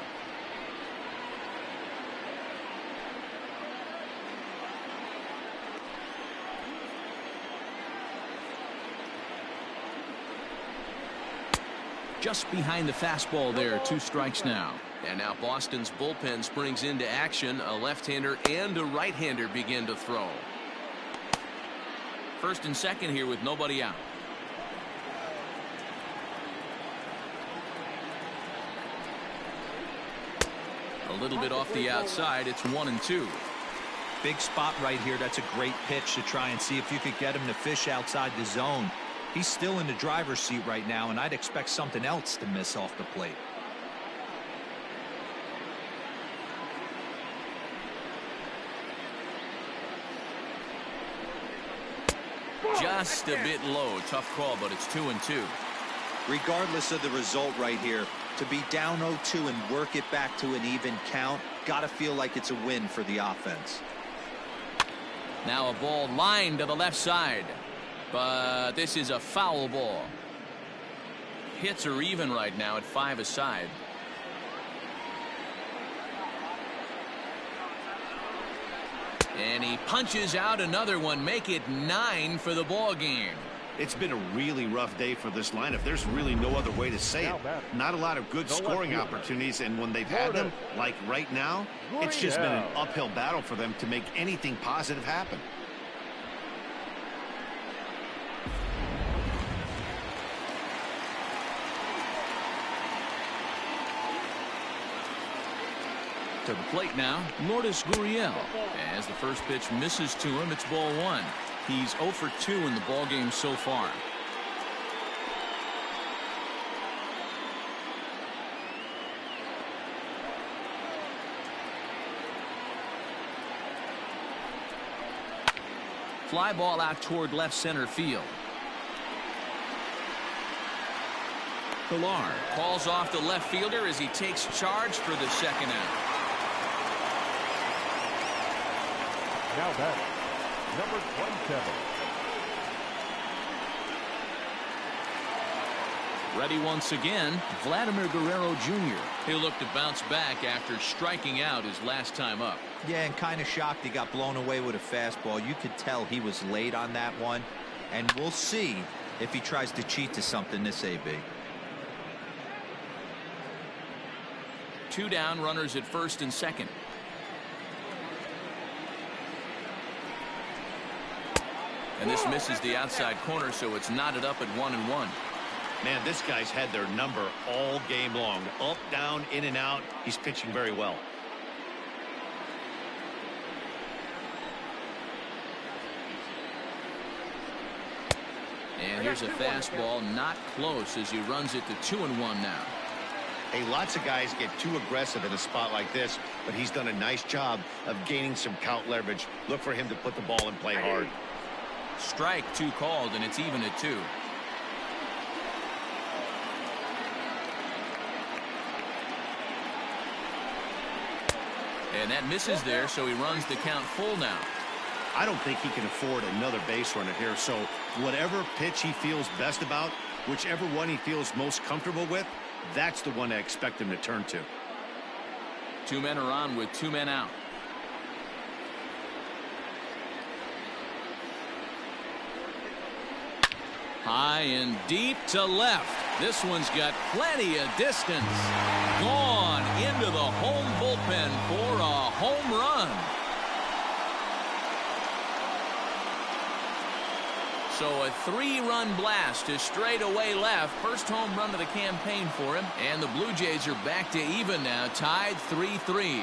Just behind the fastball there. 2 strikes now. And now Boston's bullpen springs into action. A left-hander and a right-hander begin to throw. First and second here with nobody out. A little bit off the outside. It's 1-2. Big spot right here. That's a great pitch to try and see if you could get him to fish outside the zone. He's still in the driver's seat right now, and I'd expect something else to miss off the plate. Just a bit low. Tough call, but it's 2-2. Regardless of the result right here, to be down 0-2 and work it back to an even count, gotta feel like it's a win for the offense. Now a ball lined to the left side. But this is a foul ball. Hits are even right now at 5 aside. And he punches out another one. Make it 9 for the ball game. It's been a really rough day for this lineup. There's really no other way to say it. Not a lot of good scoring opportunities, and when they've had them, like right now, it's just been an uphill battle for them to make anything positive happen. To the plate now, Lourdes Gurriel. As the first pitch misses to him, it's ball 1. He's 0 for 2 in the ball game so far. Fly ball out toward left center field. Pilar calls off the left fielder as he takes charge for the second out. Now back, number 27. Ready once again, Vladimir Guerrero Jr. He'll look to bounce back after striking out his last time up. Yeah, and kind of shocked he got blown away with a fastball. You could tell he was late on that one. And we'll see if he tries to cheat to something this AB. 2 down, runners at first and second. And this misses the outside corner, so it's knotted up at 1-1. Man, this guy's had their number all game long. Up, down, in and out. He's pitching very well. And here's a fastball, not close, as he runs it to 2-1 now. Hey, lots of guys get too aggressive in a spot like this, but he's done a nice job of gaining some count leverage. Look for him to put the ball in play hard. Strike 2 called, and it's even at 2. And that misses there, so he runs the count full now. I don't think he can afford another base runner here, so whatever pitch he feels best about, whichever one he feels most comfortable with, that's the one I expect him to turn to. 2 men are on with 2 men out. High and deep to left. This one's got plenty of distance. Gone into the home bullpen for a home run. So a 3-run blast to straightaway left. First home run of the campaign for him. And the Blue Jays are back to even now, tied 3-3.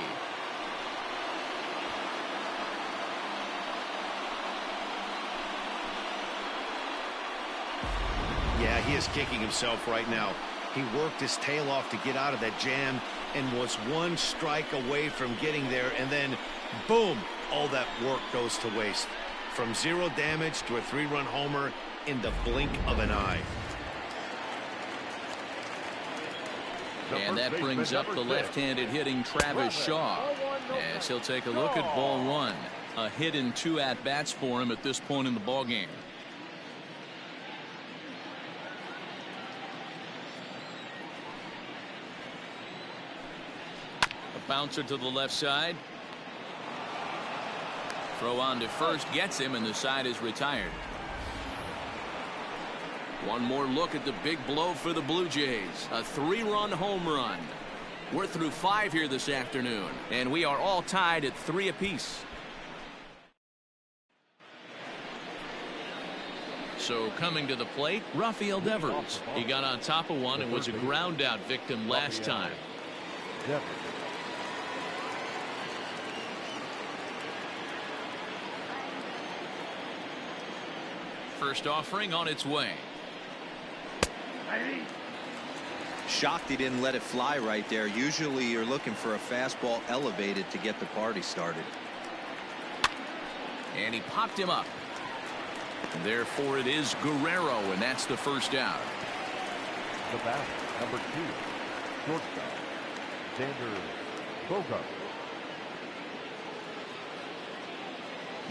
Yeah, he is kicking himself right now. He worked his tail off to get out of that jam and was 1 strike away from getting there, and then boom, all that work goes to waste. From 0 damage to a 3-run homer in the blink of an eye. And that brings up the left-handed hitting Travis Shaw, as he'll take a look at ball 1. A hit in 2 at-bats for him at this point in the ballgame. A bouncer to the left side. Throw on to first gets him, and the side is retired. One more look at the big blow for the Blue Jays. A 3-run home run. We're through 5 here this afternoon, and we are all tied at 3 apiece. So coming to the plate, Rafael Devers. He got on top of one and was a ground out victim last time. First offering on its way. Shocked he didn't let it fly right there. Usually you're looking for a fastball elevated to get the party started. And he popped him up. And therefore it is Guerrero, and that's the first out. The batter, number 2, shortstop, Xander Bogart.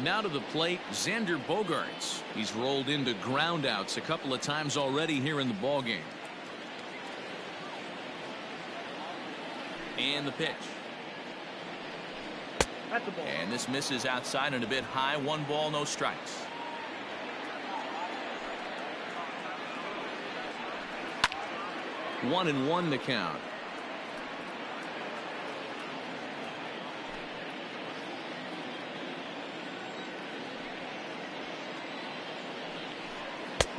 Now to the plate, Xander Bogaerts. He's rolled into groundouts a couple of times already here in the ballgame. And the pitch. That's a ball. And this misses outside and a bit high. 1 ball, no strikes. One and one the count.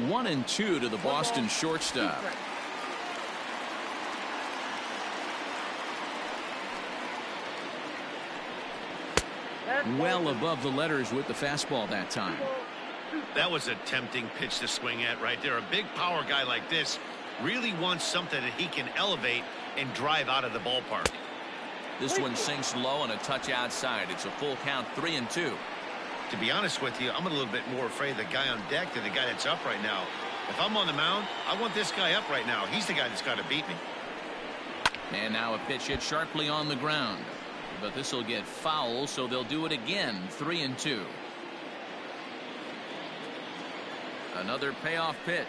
One and two to the Boston shortstop. Well above the letters with the fastball that time. That was a tempting pitch to swing at right there. A big power guy like this really wants something that he can elevate and drive out of the ballpark. This one sinks low and a touch outside. It's a full count, 3-2. To be honest with you, I'm a little bit more afraid of the guy on deck than the guy that's up right now. If I'm on the mound, I want this guy up right now. He's the guy that's got to beat me. And now a pitch hit sharply on the ground. But this will get foul, so they'll do it again, 3-2. Another payoff pitch.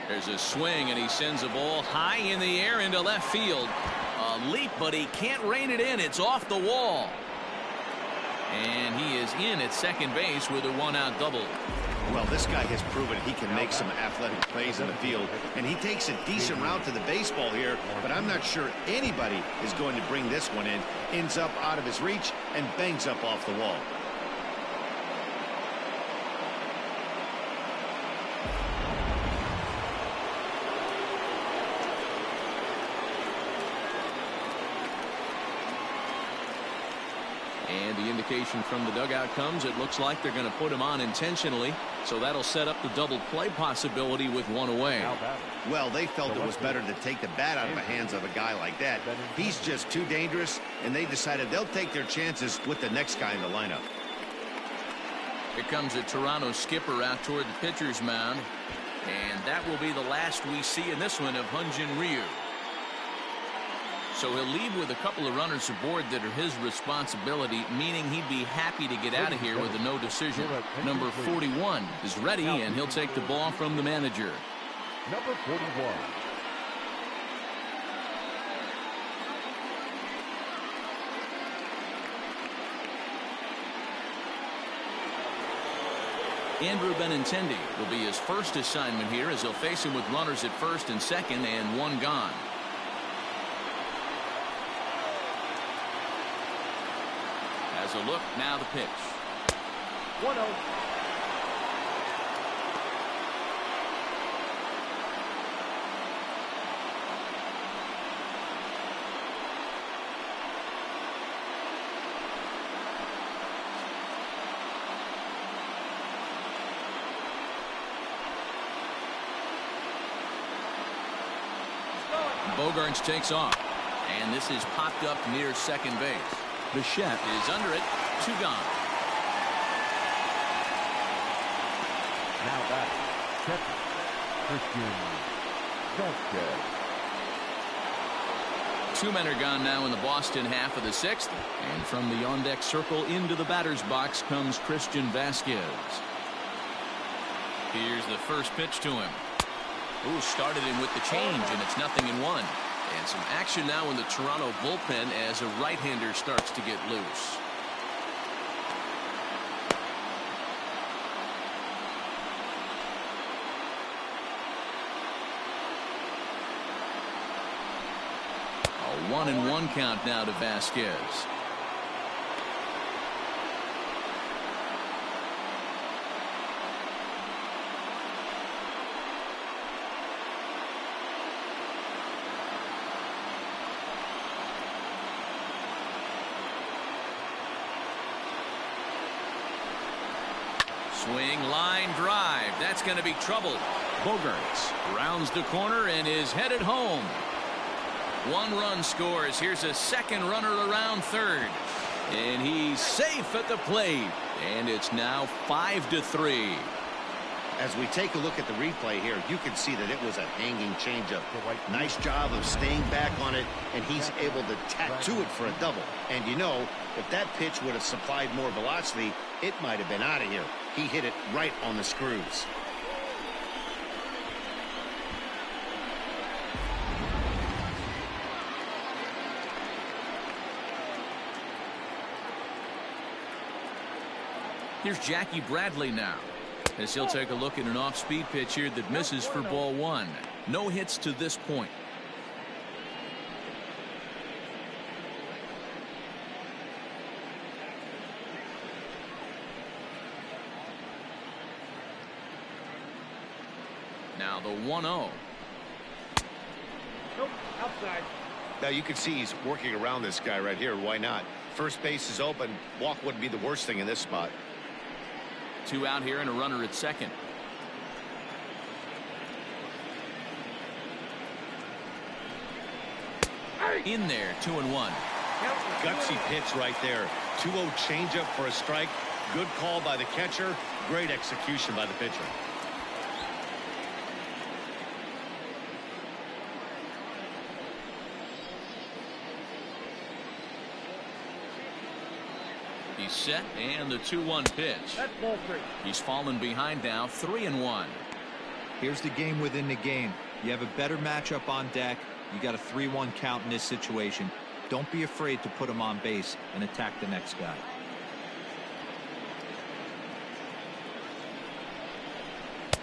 There's a swing, and he sends a ball high in the air into left field. A leap, but he can't rein it in. It's off the wall. And he is in at second base with a one-out double. Well, this guy has proven he can make some athletic plays in the field, and he takes a decent route to the baseball here, but I'm not sure anybody is going to bring this one in. Ends up out of his reach and bangs up off the wall. And the indication from the dugout comes, it looks like they're going to put him on intentionally, so that'll set up the double play possibility with one away. Well, they felt it was better to take the bat out of the hands of a guy like that. He's just too dangerous, and they decided they'll take their chances with the next guy in the lineup. Here comes a Toronto skipper out toward the pitcher's mound, and that will be the last we see in this one of Hyun-Jin Ryu. So he'll leave with a couple of runners aboard that are his responsibility, meaning he'd be happy to get out of here with a no decision. Number 41 is ready, and he'll take the ball from the manager. Number 41. Andrew Benintendi will be his first assignment here, as he'll face him with runners at first and second and one gone. As a look, now the pitch. 1-0. Bogaerts takes off, and this is popped up near second base. Bichette is under it. Two gone. Now back. Catcher, Christian Vasquez. Two men are gone now in the Boston half of the sixth. And from the on-deck circle into the batter's box comes Christian Vasquez. Here's the first pitch to him. Ooh, started him with the change, and it's 0-1. And some action now in the Toronto bullpen as a right-hander starts to get loose. A 1-1 count now to Vasquez. Swing, line drive. That's going to be trouble. Bogaerts rounds the corner and is headed home. One run scores. Here's a second runner around third. And he's safe at the plate. And it's now 5-3. As we take a look at the replay here, you can see that it was a hanging changeup. Nice job of staying back on it, and he's able to tattoo it for a double. And you know, if that pitch would have supplied more velocity, it might have been out of here. He hit it right on the screws. Here's Jackie Bradley now, as he'll take a look at an off-speed pitch here that misses for ball one. No hits to this point. Now the 1-0. Nope, outside. Now you can see he's working around this guy right here. Why not? First base is open. Walk wouldn't be the worst thing in this spot. Two out here and a runner at second. In there, 2-1. Gutsy pitch right there. 2-0 changeup for a strike. Good call by the catcher. Great execution by the pitcher. He's set, and the 2-1 pitch. That's ball three. He's fallen behind now, 3-1. Here's the game within the game. You have a better matchup on deck. You got a 3-1 count in this situation. Don't be afraid to put him on base and attack the next guy.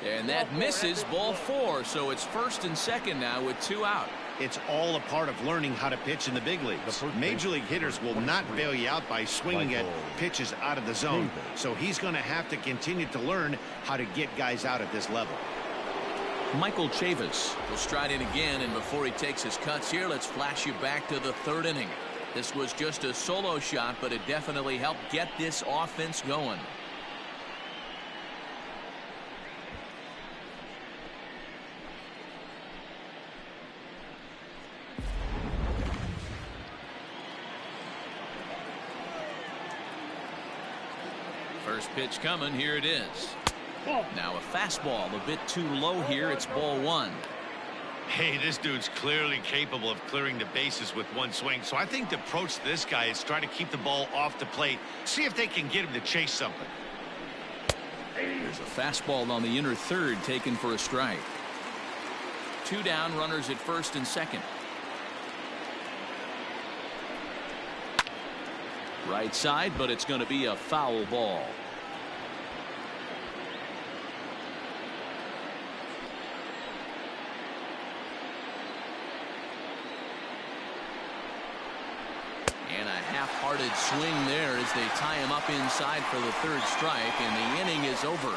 And that misses, ball 4. So it's first and second now with 2 out. It's all a part of learning how to pitch in the big leagues. Major league hitters will not bail you out by swinging at pitches out of the zone. So he's going to have to continue to learn how to get guys out at this level. Michael Chavis will stride in again, and before he takes his cuts here, let's flash you back to the 3rd inning. This was just a solo shot, but it definitely helped get this offense going. First pitch coming. Here it is. Now a fastball a bit too low here. It's ball 1. Hey, this dude's clearly capable of clearing the bases with one swing. So I think the approach to this guy is try to keep the ball off the plate. See if they can get him to chase something. There's a fastball on the inner third taken for a strike. 2 down, runners at first and second. Right side, but it's going to be a foul ball. And a half-hearted swing there as they tie him up inside for the 3rd strike, and the inning is over.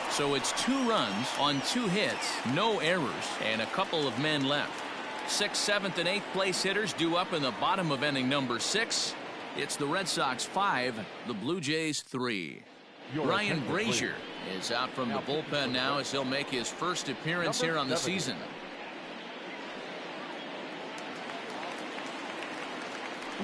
So it's 2 runs on 2 hits, no errors, and a couple of men left. 6th, 7th, and 8th place hitters due up in the bottom of inning number 6. It's the Red Sox 5, the Blue Jays 3. Ryan Brazier is out from the bullpen now as he'll make his first appearance here on the season.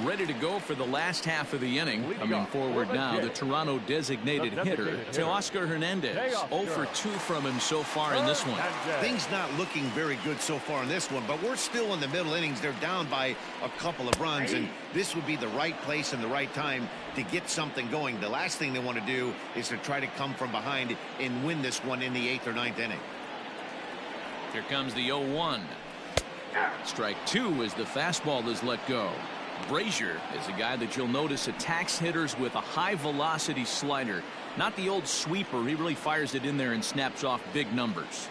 Ready to go for the last half of the inning. Coming forward now, the Toronto designated hitter, Teoscar Hernandez. 0 for 2 from him so far in this one. Things not looking very good so far in this one, but we're still in the middle innings. They're down by a couple of runs, and this would be the right place and the right time to get something going. The last thing they want to do is to try to come from behind and win this one in the 8th or 9th inning. Here comes the 0-1. Strike 2 as the fastball is let go. Brazier is a guy that you'll notice attacks hitters with a high velocity slider. Not the old sweeper. He really fires it in there and snaps off big numbers.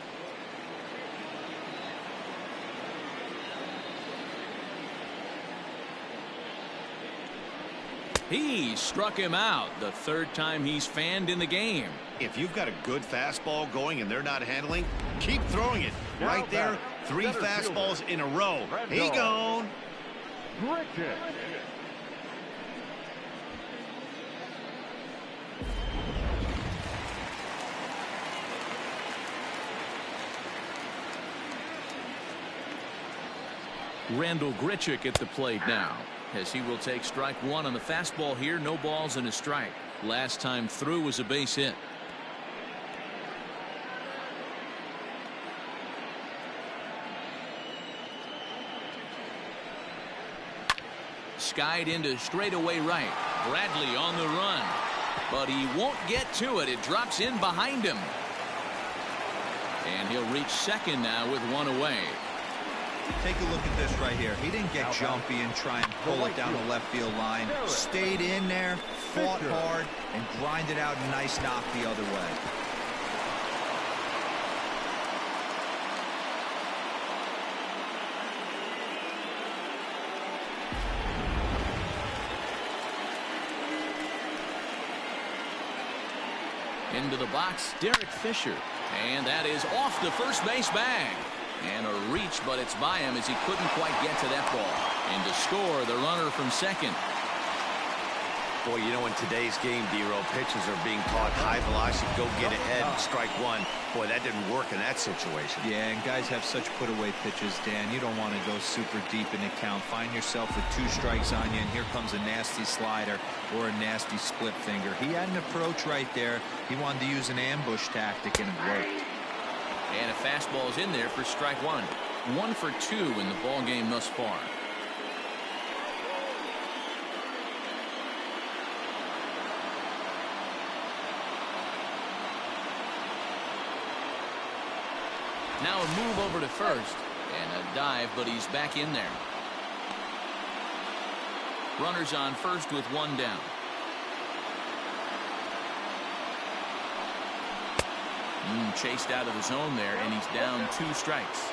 He struck him out the 3rd time he's fanned in the game. If you've got a good fastball going and they're not handling, keep throwing it. Right there, 3 fastballs in a row. He gone. Randall Grichuk at the plate now, as he will take strike 1 on the fastball here. No balls and a strike. Last time through was a base hit. Skied into straightaway right. Bradley on the run, but he won't get to it. It drops in behind him, and he'll reach second now with 1 away. Take a look at this right here. He didn't get jumpy and try and pull it down the left field line. Stayed in there, fought hard, and grinded out a nice knock the other way. Into the box, Derek Fisher. And that is off the first base bag. And a reach, but it's by him as he couldn't quite get to that ball. And to score, the runner from second. Boy, you know, in today's game, D-Row, pitchers are being taught high velocity, go get ahead, strike 1. Boy, that didn't work in that situation. Yeah, and guys have such put-away pitches, Dan. You don't want to go super deep in the count. Find yourself with 2 strikes on you, and here comes a nasty slider or a nasty split finger. He had an approach right there. He wanted to use an ambush tactic, and it worked. And a fastball is in there for strike 1. 1 for 2 in the ball game thus far. Now a move over to first. And a dive, but he's back in there. Runners on first with one down. Chased out of the zone there, and he's down 2 strikes.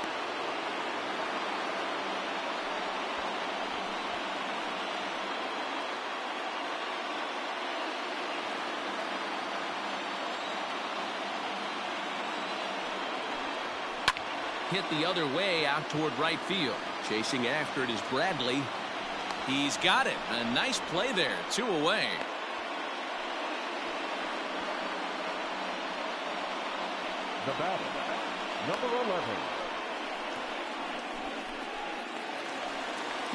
Hit the other way out toward right field. Chasing after it is Bradley. He's got it. A nice play there. 2 away. The batter, number 11.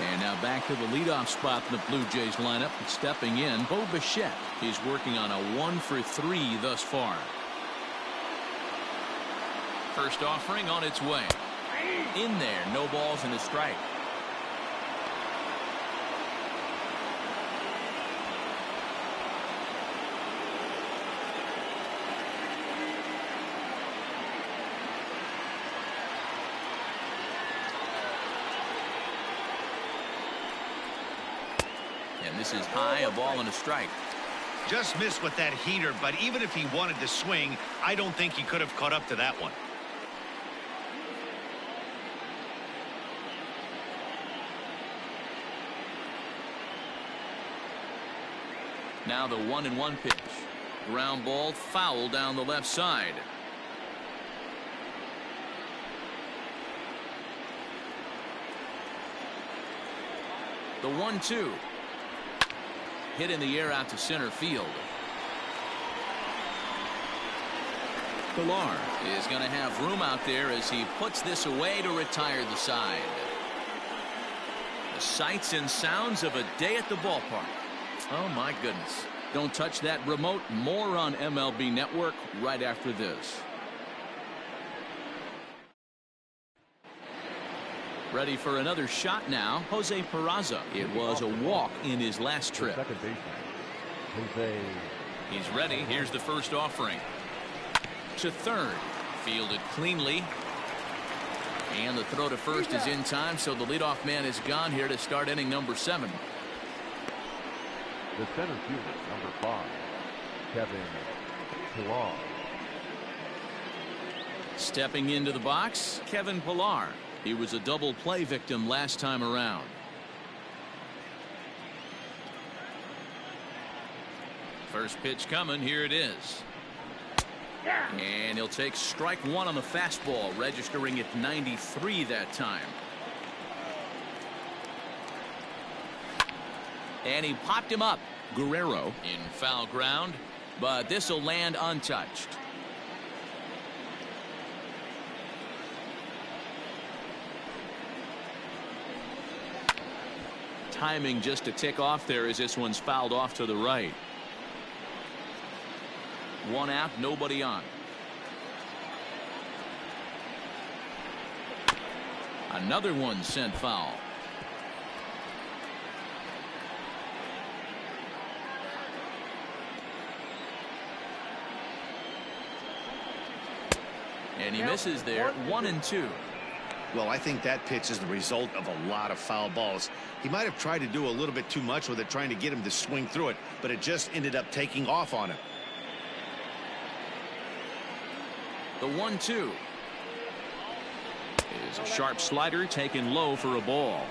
And now back to the leadoff spot in the Blue Jays lineup. Stepping in, Bo Bichette. He's working on a 1-for-3 thus far. First offering on its way. In there, no balls and a strike. And this is high, a ball and a strike. Just missed with that heater, but even if he wanted to swing, I don't think he could have caught up to that one. Now the 1-1 pitch. Ground ball, foul down the left side. The 1-2. Hit in the air out to center field. Pilar is going to have room out there as he puts this away to retire the side. The sights and sounds of a day at the ballpark. Oh my goodness. Don't touch that remote. More on MLB Network right after this. Ready for another shot now. Jose Peraza. It was a walk in his last trip. Second baseman, Jose. He's ready. Here's the first offering. To third. Fielded cleanly. And the throw to first is in time, so the leadoff man is gone here to start inning number 7. The center fielder, number 5, Kevin Pilar. Stepping into the box, Kevin Pilar. He was a double play victim last time around. First pitch coming. Here it is. And he'll take strike 1 on the fastball, registering at 93 that time. And he popped him up. Guerrero in foul ground, but this will land untouched. Timing just to tick off there as this one's fouled off to the right. 1 out, nobody on. Another one sent foul. And he misses there. 1-2. Well, I think that pitch is the result of a lot of foul balls. He might have tried to do a little bit too much with it, trying to get him to swing through it, but it just ended up taking off on him. The 1-2 is a sharp slider taken low for a ball.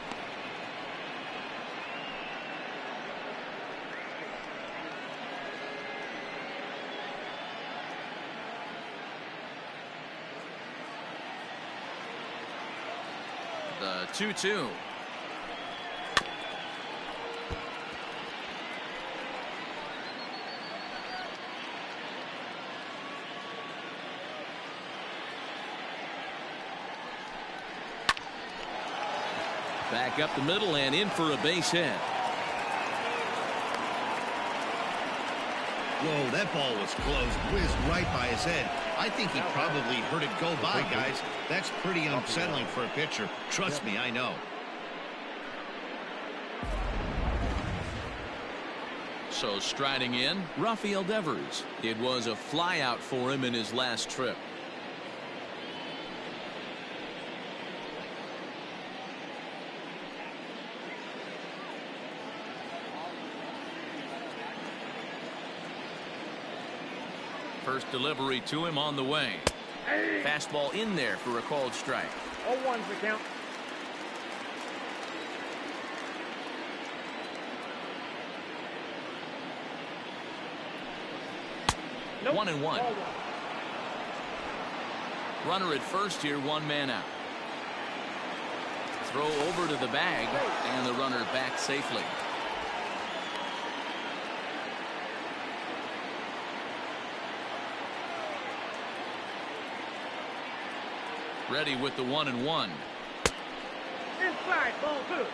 The 2-2. Back up the middle and in for a base hit. Whoa, that ball was close. Whizzed right by his head. I think he probably heard it go by, guys. That's pretty unsettling for a pitcher. Trust me, I know. So striding in, Rafael Devers. It was a flyout for him in his last trip. First delivery to him on the way. Fastball in there for a called strike. 0-1's the count. Nope. 1-1. Runner at first here, one man out. Throw over to the bag, and the runner back safely. Ready with the 1-1. Inside, ball 2.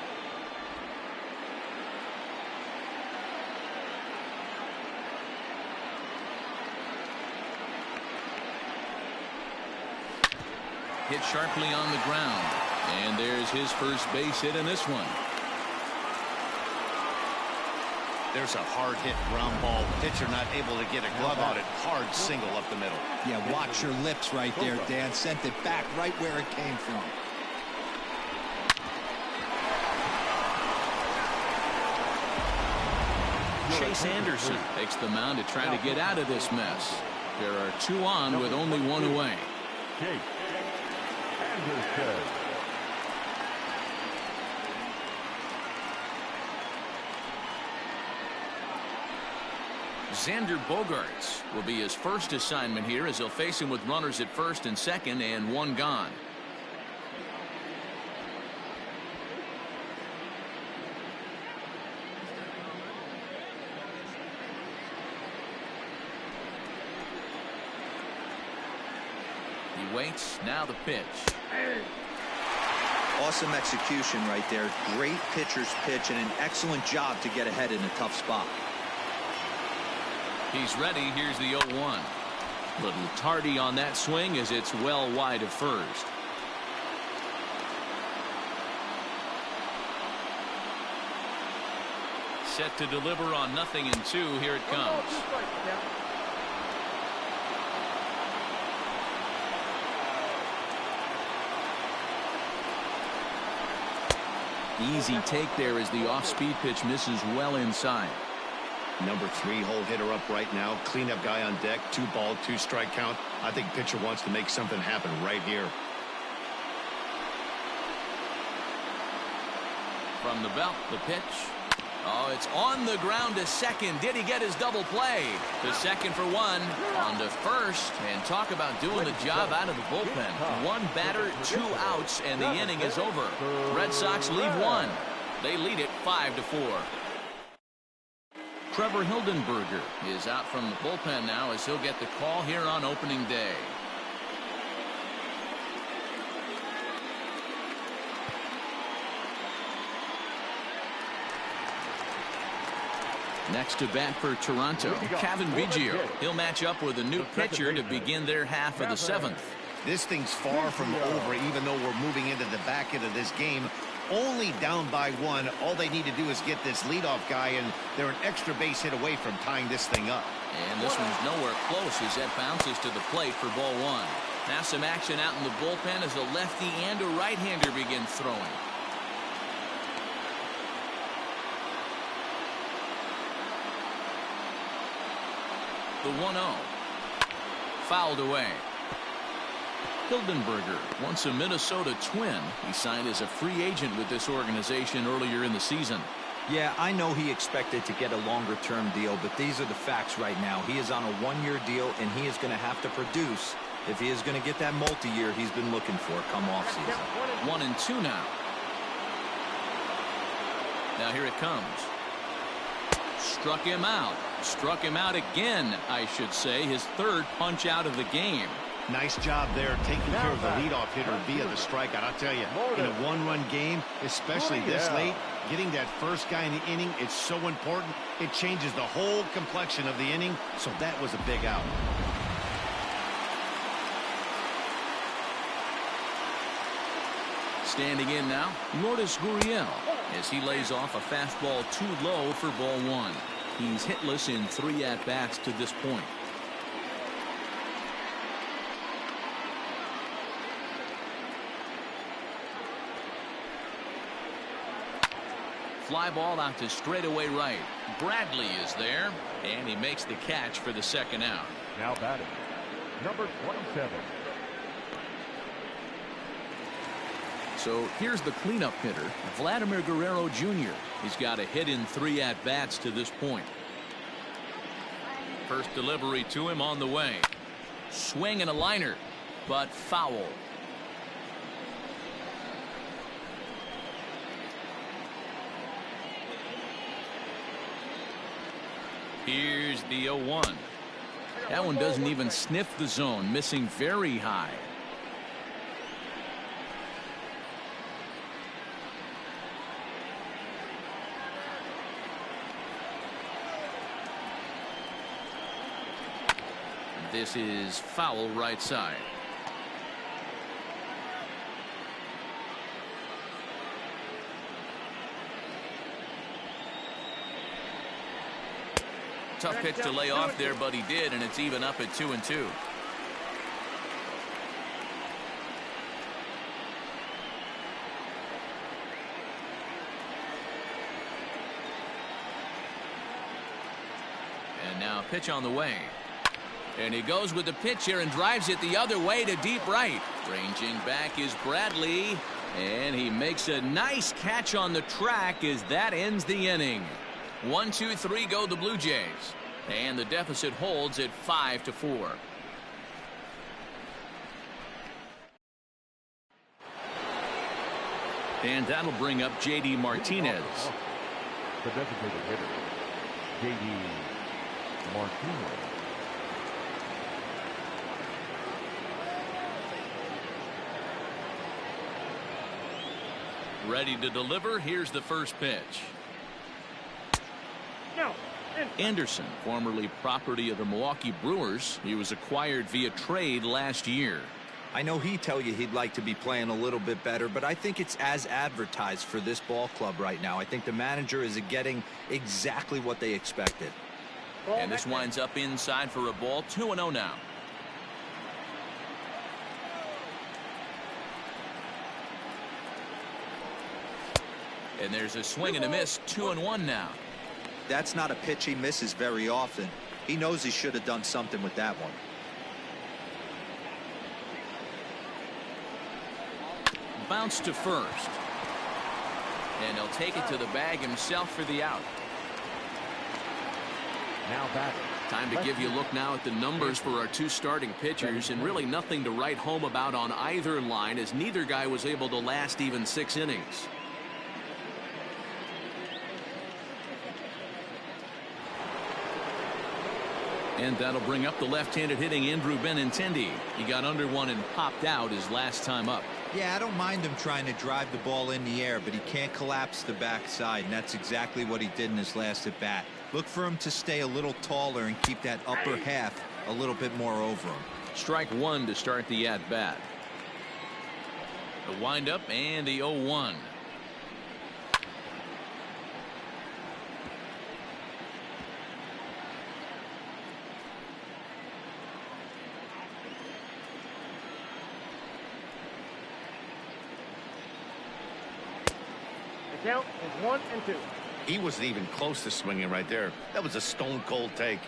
Hit sharply on the ground. And there's his first base hit in this one. There's a hard hit ground ball. Pitcher not able to get a glove on it. Hard single up the middle. Yeah, watch your lips right there, Dan. Sent it back right where it came from. Chase Anderson takes the mound to try to get out of this mess. There are two on with only one away. Chase Anderson. Xander Bogaerts will be his first assignment here as he'll face him with runners at first and second and one gone. He waits. Now the pitch. Awesome execution right there. Great pitcher's pitch and an excellent job to get ahead in a tough spot. He's ready. Here's the 0-1. Little tardy on that swing as it's well wide of first. Set to deliver on 0-2. Here it comes. Easy take there as the off-speed pitch misses well inside. Number 3 hole hitter up right now. Cleanup guy on deck. 2 ball, 2 strike count. I think pitcher wants to make something happen right here. From the belt, the pitch. Oh, it's on the ground to second. Did he get his double play? To second for one. On to first. And talk about doing the job out of the bullpen. One batter, 2 outs, and the inning is over. Red Sox leave one. They lead it 5-4. Trevor Hildenberger is out from the bullpen now as he'll get the call here on opening day. Next to bat for Toronto, Kevin Biggio. He'll match up with a new pitcher to begin their half of the 7th. This thing's far from over, even though we're moving into the back end of this game. Only down by 1. All they need to do is get this leadoff guy, and they're an extra base hit away from tying this thing up. And this one's nowhere close as that bounces to the plate for ball 1. Now some action out in the bullpen as a lefty and a right-hander begin throwing. The 1-0. Fouled away. Hildenberger, once a Minnesota Twin. He signed as a free agent with this organization earlier in the season. Yeah, I know he expected to get a longer-term deal, but these are the facts right now. He is on a 1-year deal, and he is going to have to produce if he is going to get that multi-year he's been looking for come offseason. 1-2 now. Now here it comes. Struck him out. Struck him out again, I should say. His 3rd punch out of the game. Nice job there taking care of the leadoff hitter via the strikeout. I'll tell you, in a 1-run game, especially this late, getting that first guy in the inning, it's so important. It changes the whole complexion of the inning, so that was a big out. Standing in now, Lourdes Gurriel as he lays off a fastball too low for ball 1. He's hitless in 3 at-bats to this point. Fly ball out to straightaway right. Bradley is there, and he makes the catch for the 2nd out. Now batting, number 27. So here's the cleanup hitter, Vladimir Guerrero Jr. He's got a hit in 3 at-bats to this point. First delivery to him on the way. Swing and a liner, but foul. Here's the 0-1. That one doesn't even sniff the zone, missing very high. This is foul right side. Tough pitch to lay off there, but he did, and it's even up at 2-2. And now pitch on the way. And he goes with the pitch here and drives it the other way to deep right. Ranging back is Bradley, and he makes a nice catch on the track as that ends the inning. 1-2-3 go the Blue Jays, and the deficit holds at 5-4. And that'll bring up J.D. Martinez. The designated hitter, J.D. Martinez. Ready to deliver. Here's the first pitch. No. Anderson, formerly property of the Milwaukee Brewers. He was acquired via trade last year. I know he'd tell you he'd like to be playing a little bit better, but I think it's as advertised for this ball club right now. I think the manager is getting exactly what they expected. And this winds up inside for a ball. 2-0 now. And there's a swing and a miss. 2-1 now. That's not a pitch he misses very often. He knows he should have done something with that one. Bounce to first. And he'll take it to the bag himself for the out. Now batting. Time to give you a look now at the numbers for our 2 starting pitchers, and really nothing to write home about on either line, as neither guy was able to last even 6 innings. And that'll bring up the left-handed hitting Andrew Benintendi. He got under one and popped out his last time up. Yeah, I don't mind him trying to drive the ball in the air, but he can't collapse the backside, and that's exactly what he did in his last at bat. Look for him to stay a little taller and keep that upper half a little bit more over him. Strike 1 to start the at-bat. The windup and the 0-1. The count is 1-2. He wasn't even close to swinging right there. That was a stone cold take.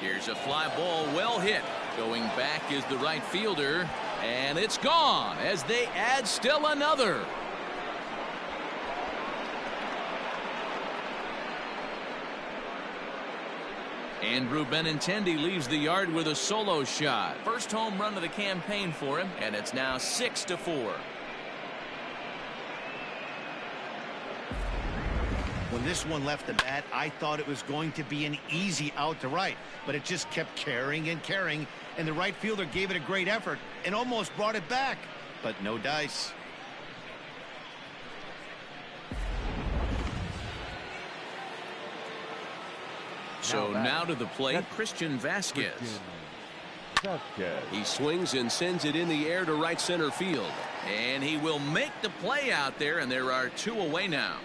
Here's a fly ball, well hit. Going back is the right fielder, and it's gone as they add still another. Andrew Benintendi leaves the yard with a solo shot. First home run of the campaign for him, and it's now 6-4. When this one left the bat, I thought it was going to be an easy out to right, but it just kept carrying and carrying, and the right fielder gave it a great effort and almost brought it back, but no dice. So now to the plate, Christian Vasquez. He swings and sends it in the air to right center field, and he will make the play out there, and there are 2 away now.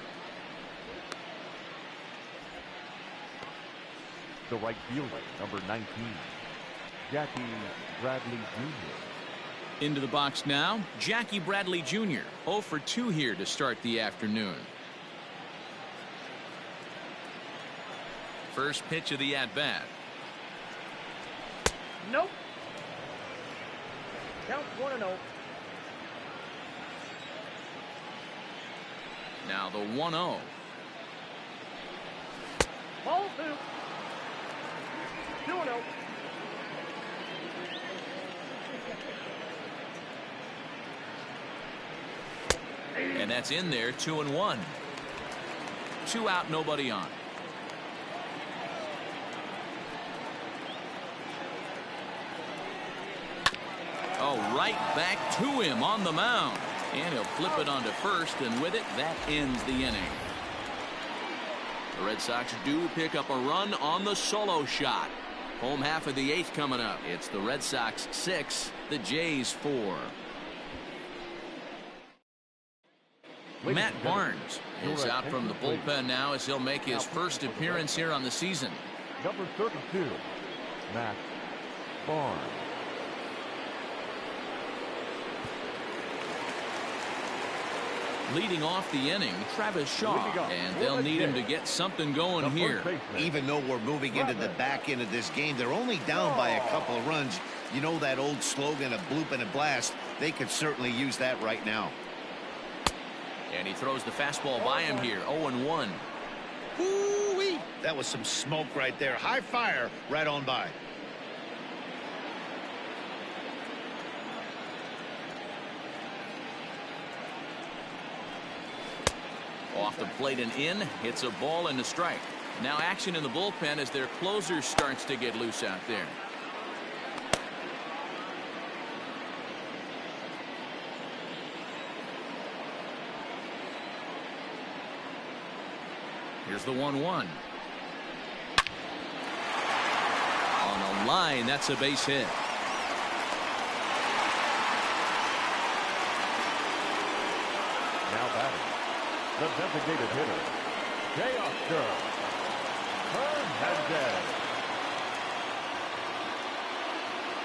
The right fielder, number 19. Jackie Bradley Jr. Into the box now, Jackie Bradley Jr. 0 for 2 here to start the afternoon. First pitch of the at-bat. Nope. Count 1-0. Now the 1-0. Ball 2. 2-0. And that's in there, 2-1. 2 out, nobody on. Oh, right back to him on the mound. And he'll flip it onto first, and with it, that ends the inning. The Red Sox do pick up a run on the solo shot. Home half of the 8th coming up. It's the Red Sox 6, the Jays 4. Matt Barnes is out from the bullpen now as he'll make his first appearance here on the season. Number 32, Matt Barnes. Leading off the inning, Travis Shaw, and they'll need him to get something going here. Even though we're moving into the back end of this game, they're only down by a couple of runs. You know that old slogan, a bloop and a blast. They could certainly use that right now. And he throws the fastball by him here, 0-1. Woo-wee. That was some smoke right there. High fire right on by. Off the plate and in, hits a ball and a strike. Now action in the bullpen as their closer starts to get loose out there. Here's the 1-1. On a line, that's a base hit. Now batting, the designated hitter, Teoscar Hernandez.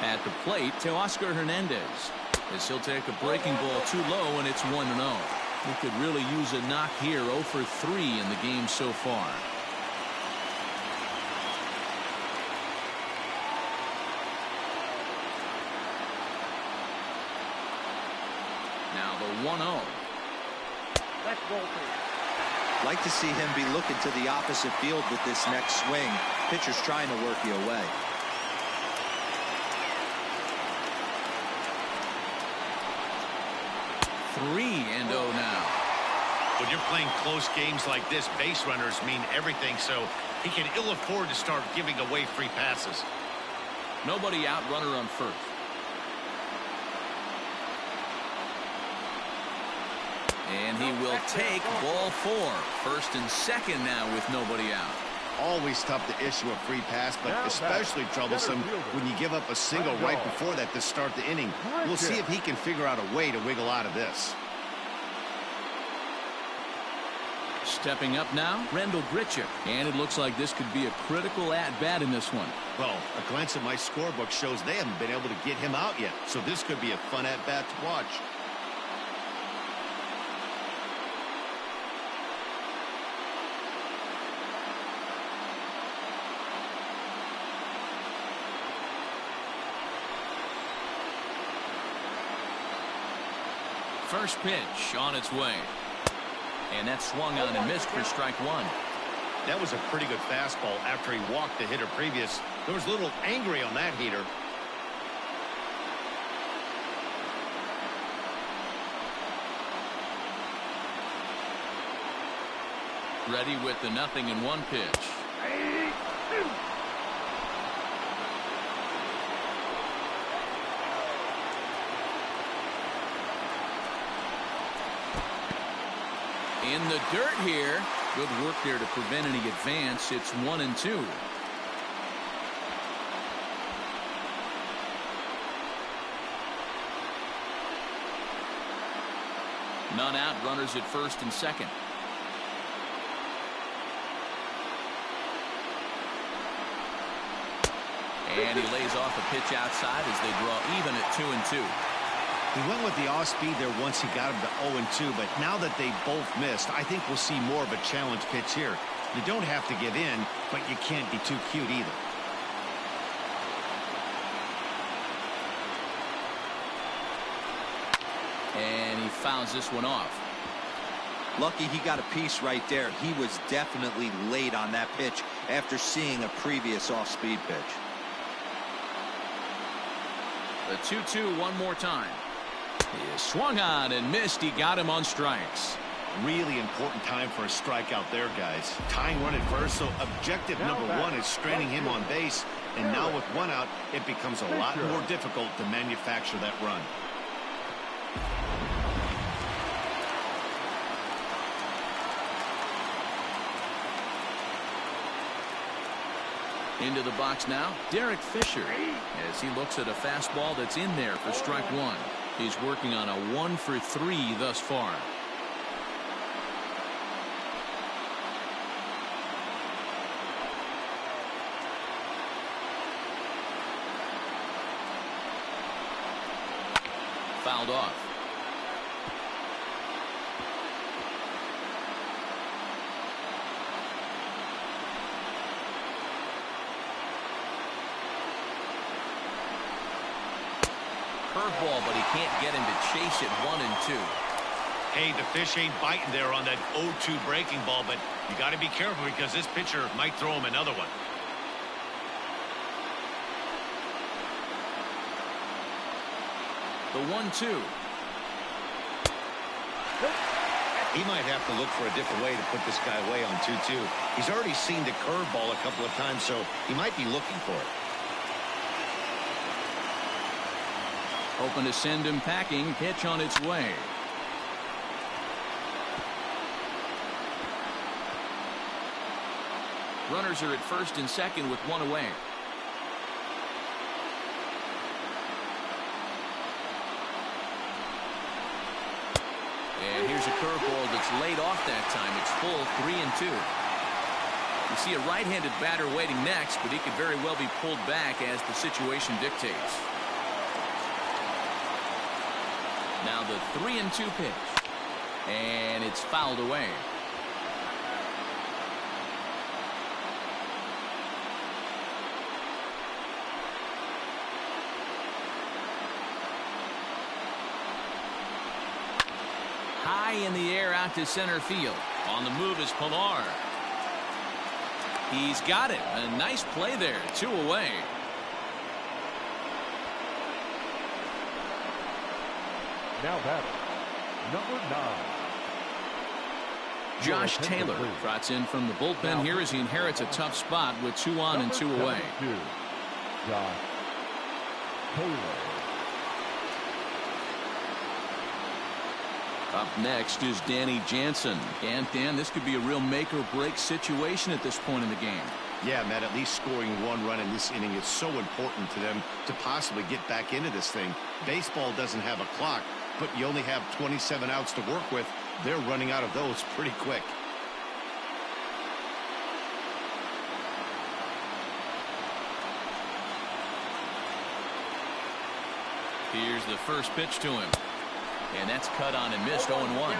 At the plate, Teoscar Hernandez, as he'll take a breaking ball too low, and it's 1-0. He could really use a knock here. 0 for 3 in the game so far. Now the 1-0. That's ball 2. Like to see him be looking to the opposite field with this next swing. Pitcher's trying to work you away. Three and 0 now. When you're playing close games like this, base runners mean everything, so he can ill afford to start giving away free passes. Nobody out, runner on first. And he will take ball 4. First and second now with nobody out. Always tough to issue a free pass, but especially troublesome when you give up a single right before that to start the inning. We'll see if he can figure out a way to wiggle out of this. Stepping up now, Rendell Grichuk. And it looks like this could be a critical at-bat in this one. Well, a glance at my scorebook shows they haven't been able to get him out yet, so this could be a fun at-bat to watch. First pitch on its way. And that swung on and missed for strike 1. That was a pretty good fastball after he walked the hitter previous. There was a little angry on that heater. Ready with the 0-1 pitch. In the dirt here. Good work there to prevent any advance. It's 1-2. None out. Runners at first and second. And he lays off a pitch outside as they draw even at 2-2. He went with the off-speed there once he got him to 0-2, but now that they both missed, I think we'll see more of a challenge pitch here. You don't have to give in, but you can't be too cute either. And he fouls this one off. Lucky he got a piece right there. He was definitely late on that pitch after seeing a previous off-speed pitch. The 2-2 one more time. He is swung on and missed. He got him on strikes. Really important time for a strikeout there, guys. Tying run at first, so objective number one is straining him on base. And now with one out, it becomes a lot more difficult to manufacture that run. Into the box now, Derek Fisher, as he looks at a fastball that's in there for strike one. He's working on a 1-for-3 thus far. Fouled off. Curveball, but he can't get him to chase it 1-2. Hey, the fish ain't biting there on that 0-2 breaking ball, but you got to be careful because this pitcher might throw him another one. The 1-2. He might have to look for a different way to put this guy away on 2-2. He's already seen the curveball a couple of times, so he might be looking for it. Hoping to send him packing. Pitch on its way. Runners are at first and second with one away. And here's a curveball that's laid off that time. It's full 3-2. You see a right-handed batter waiting next, but he could very well be pulled back as the situation dictates. Now the 3-2 pitch. And it's fouled away. High in the air out to center field. On the move is Pilar. He's got it. A nice play there. 2 away. Now batting, number 9. Josh Taylor trots in from the bullpen here as he inherits a tough spot with 2 on and 2 away. Josh Taylor. Up next is Danny Jansen. And Dan, this could be a real make or break situation at this point in the game. Yeah, Matt, at least scoring 1 run in this inning is so important to them to possibly get back into this thing. Baseball doesn't have a clock, but you only have 27 outs to work with. They're running out of those pretty quick. Here's the first pitch to him. And that's cut on and missed. 0-1.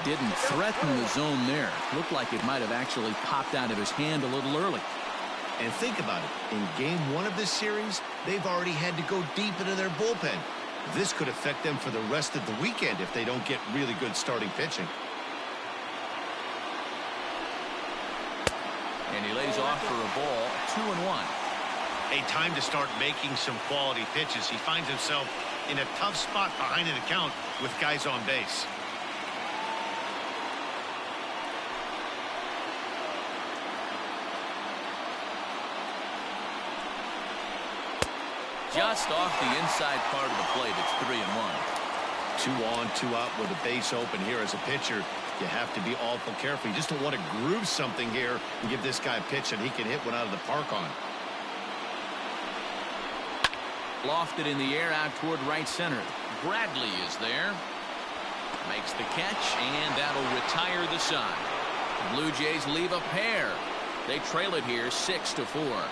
Didn't threaten the zone there. Looked like it might have actually popped out of his hand a little early. And think about it. In game 1 of this series, they've already had to go deep into their bullpen. This could affect them for the rest of the weekend if they don't get really good starting pitching. And he lays off for a ball. 2-1. A time to start making some quality pitches. He finds himself in a tough spot behind an account with guys on base. Just off the inside part of the plate. It's 3-1. 2 on, 2 out with a base open here as a pitcher. You have to be awful careful. You just don't want to groove something here and give this guy a pitch that he can hit one out of the park on. Lofted in the air out toward right center. Bradley is there. Makes the catch, and that'll retire the side. The Blue Jays leave a pair. They trail it here 6-4.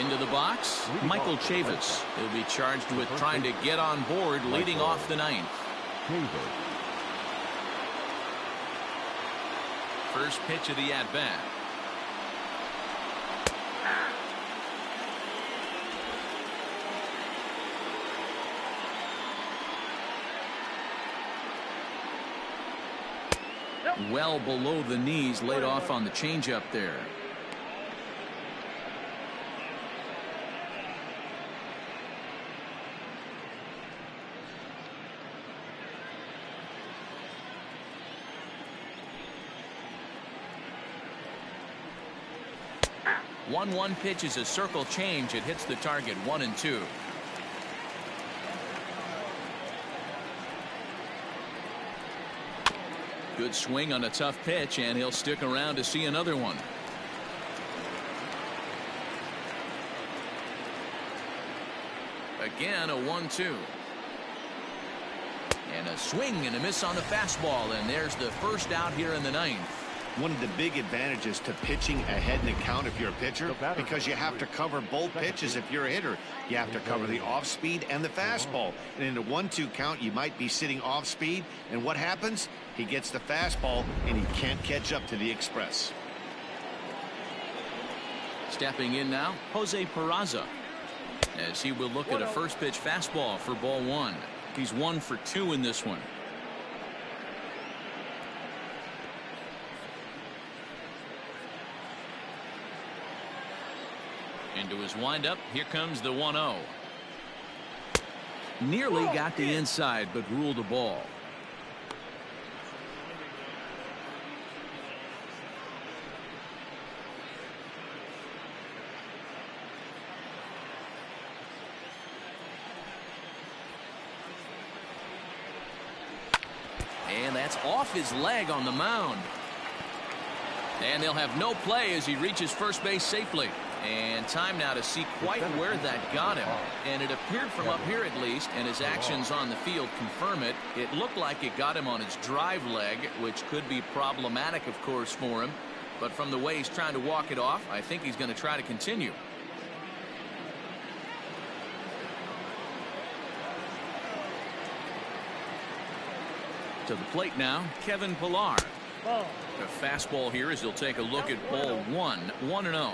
Into the box, Michael Chavis. He'll be charged with trying to get on board, leading off the ninth. First pitch of the at-bat. Well below the knees, laid off on the changeup there. One pitch is a circle change. It hits the target 1-2. Good swing on a tough pitch, and he'll stick around to see another one. Again, a 1-2. And a swing and a miss on the fastball, and there's the first out here in the ninth. One of the big advantages to pitching ahead in the count if you're a pitcher, because you have to cover both pitches if you're a hitter. You have to cover the off speed and the fastball. And in a 1-2 count, you might be sitting off speed. And what happens? He gets the fastball, and he can't catch up to the express. Stepping in now, Jose Peraza, as he will look at a first pitch fastball for ball one. He's 1 for 2 in this one. Into his windup. Here comes the 1-0. Nearly got the inside, but ruled a ball. And that's off his leg on the mound. And they'll have no play as he reaches first base safely. And time now to see quite where that got him. And it appeared from up here at least, and his actions on the field confirm it. It looked like it got him on his drive leg, which could be problematic, of course, for him. But from the way he's trying to walk it off, I think he's going to try to continue. To the plate now, Kevin Pillar. A fastball here as he'll take a look at ball one, 1-0.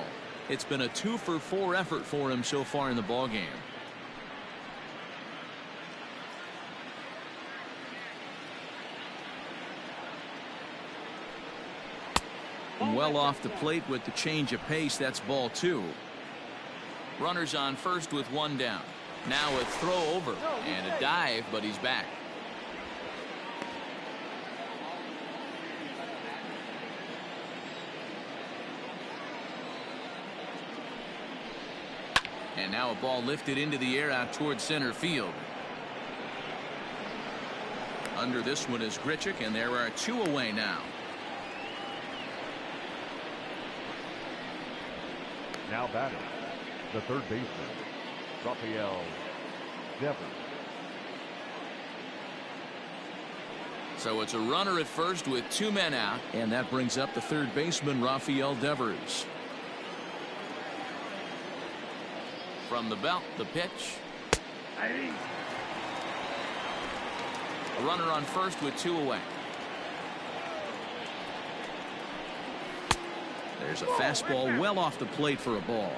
It's been a 2 for 4 effort for him so far in the ball game. Well off the plate with the change of pace. That's ball 2. Runners on first with 1 down. Now a throw over and a dive, but he's back. And now a ball lifted into the air out towards center field. Under this one is Grichuk, and there are 2 away now. Now batting, the third baseman, Rafael Devers. So it's a runner at first with 2 men out, and that brings up the third baseman, Rafael Devers. From the belt, the pitch. A runner on first with 2 away. There's a fastball well off the plate for a ball.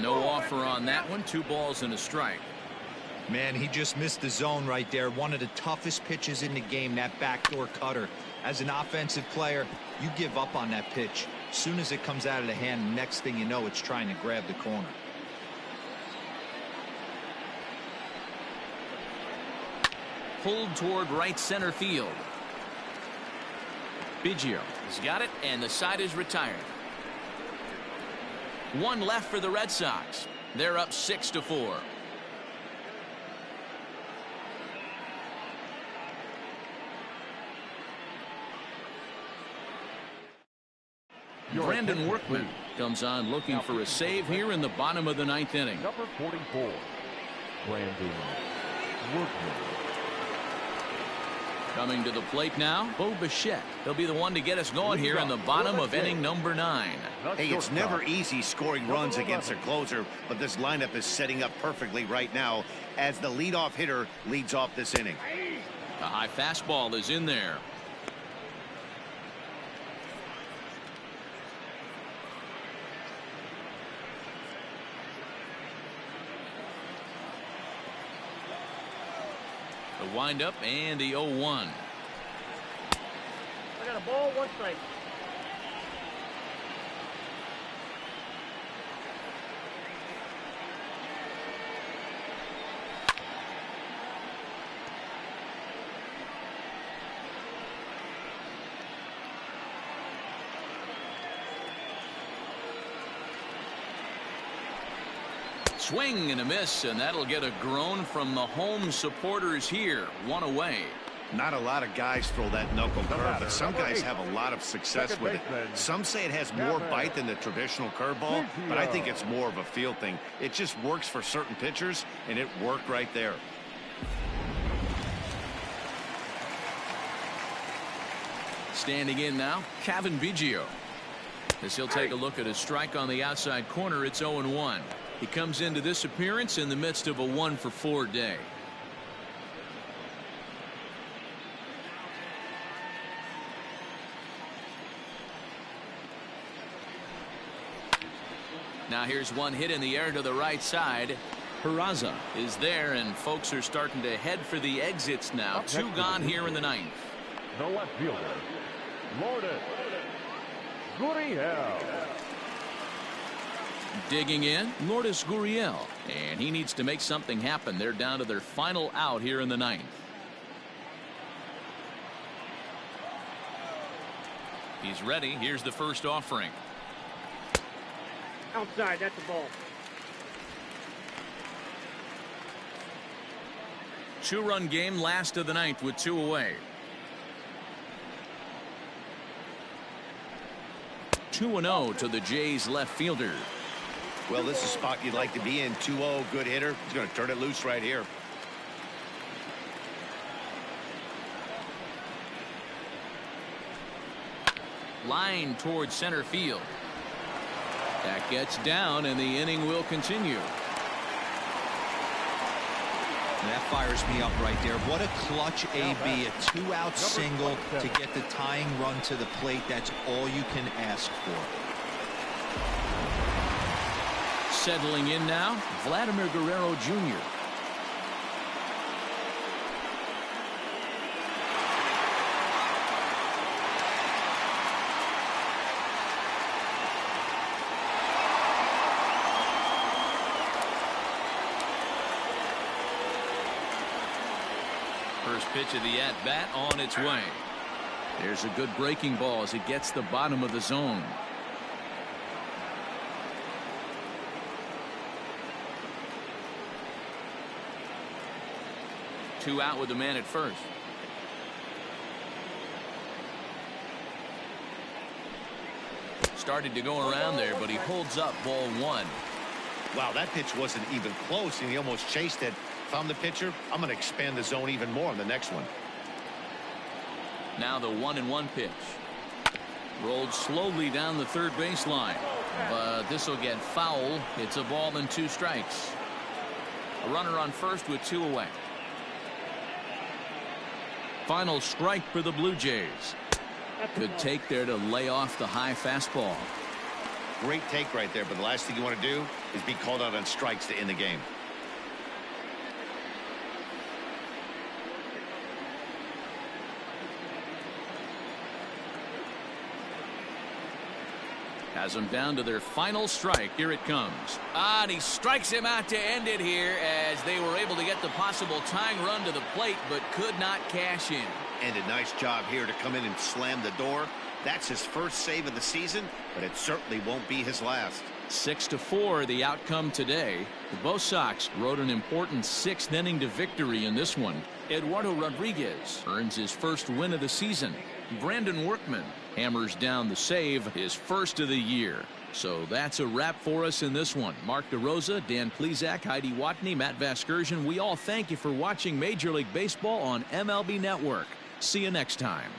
No offer on that one. 2 balls and a strike. Man, he just missed the zone right there. One of the toughest pitches in the game, that backdoor cutter. As an offensive player, you give up on that pitch. As soon as it comes out of the hand, next thing you know, it's trying to grab the corner. Pulled toward right center field. Biggio has got it, and the side is retired. 1 left for the Red Sox. They're up 6-4. Brandon Workman comes on looking for a save here in the bottom of the ninth inning. Number 44, Brandon Workman. Coming to the plate now, Bo Bichette. He'll be the one to get us going here in the bottom of inning number 9. Hey, it's never easy scoring runs against a closer, but this lineup is setting up perfectly right now as the leadoff hitter leads off this inning. A high fastball is in there. The windup and the 0-1. I got a ball, 1 strike. Swing and a miss, and that'll get a groan from the home supporters here. 1 away. Not a lot of guys throw that knuckle curve, but some guys have a lot of success with it. Some say it has more bite than the traditional curveball, but I think it's more of a feel thing. It just works for certain pitchers, and it worked right there. Standing in now, Kevin Biggio. As he'll take a look at a strike on the outside corner, it's 0-1. He comes into this appearance in the midst of a 1-for-4 day. Now here's one hit in the air to the right side. Peraza is there, and folks are starting to head for the exits now. 2 gone here in the 9th. The left fielder, Lourdes Gurriel. Digging in, Lourdes Gurriel, and he needs to make something happen. They're down to their final out here in the 9th. He's ready. Here's the first offering. Outside, that's a ball. 2-run game, last of the 9th with 2 away. 2-0 to the Jays left fielder. Well, this is a spot you'd like to be in. 2-0, good hitter. He's going to turn it loose right here. Line towards center field. That gets down, and the inning will continue. That fires me up right there. What a clutch AB, a 2-out single to get the tying run to the plate. That's all you can ask for. Settling in now, Vladimir Guerrero Jr. First pitch of the at-bat on its way. There's a good breaking ball as it gets the bottom of the zone. Two out with the man at first. Started to go around there, but he holds up ball 1. Wow, that pitch wasn't even close, and he almost chased it. If I'm the pitcher, I'm going to expand the zone even more on the next one. Now the 1-1 pitch. Rolled slowly down the third baseline, but this will get foul. It's a ball and 2 strikes. A runner on first with 2 away. Final strike for the Blue Jays. Good take there to lay off the high fastball. Great take right there, but the last thing you want to do is be called out on strikes to end the game. Has them down to their final strike. Here it comes. And he strikes him out to end it here as they were able to get the possible tying run to the plate, but could not cash in. And a nice job here to come in and slam the door. That's his first save of the season, but it certainly won't be his last. 6-4 the outcome today. The Bo Sox rode an important 6th inning to victory in this one. Eduardo Rodriguez earns his first win of the season. Brandon Workman hammers down the save, his first of the year. So that's a wrap for us in this one. Mark DeRosa, Dan Plesac, Heidi Watney, Matt Vasgersian. We all thank you for watching Major League Baseball on MLB Network. See you next time.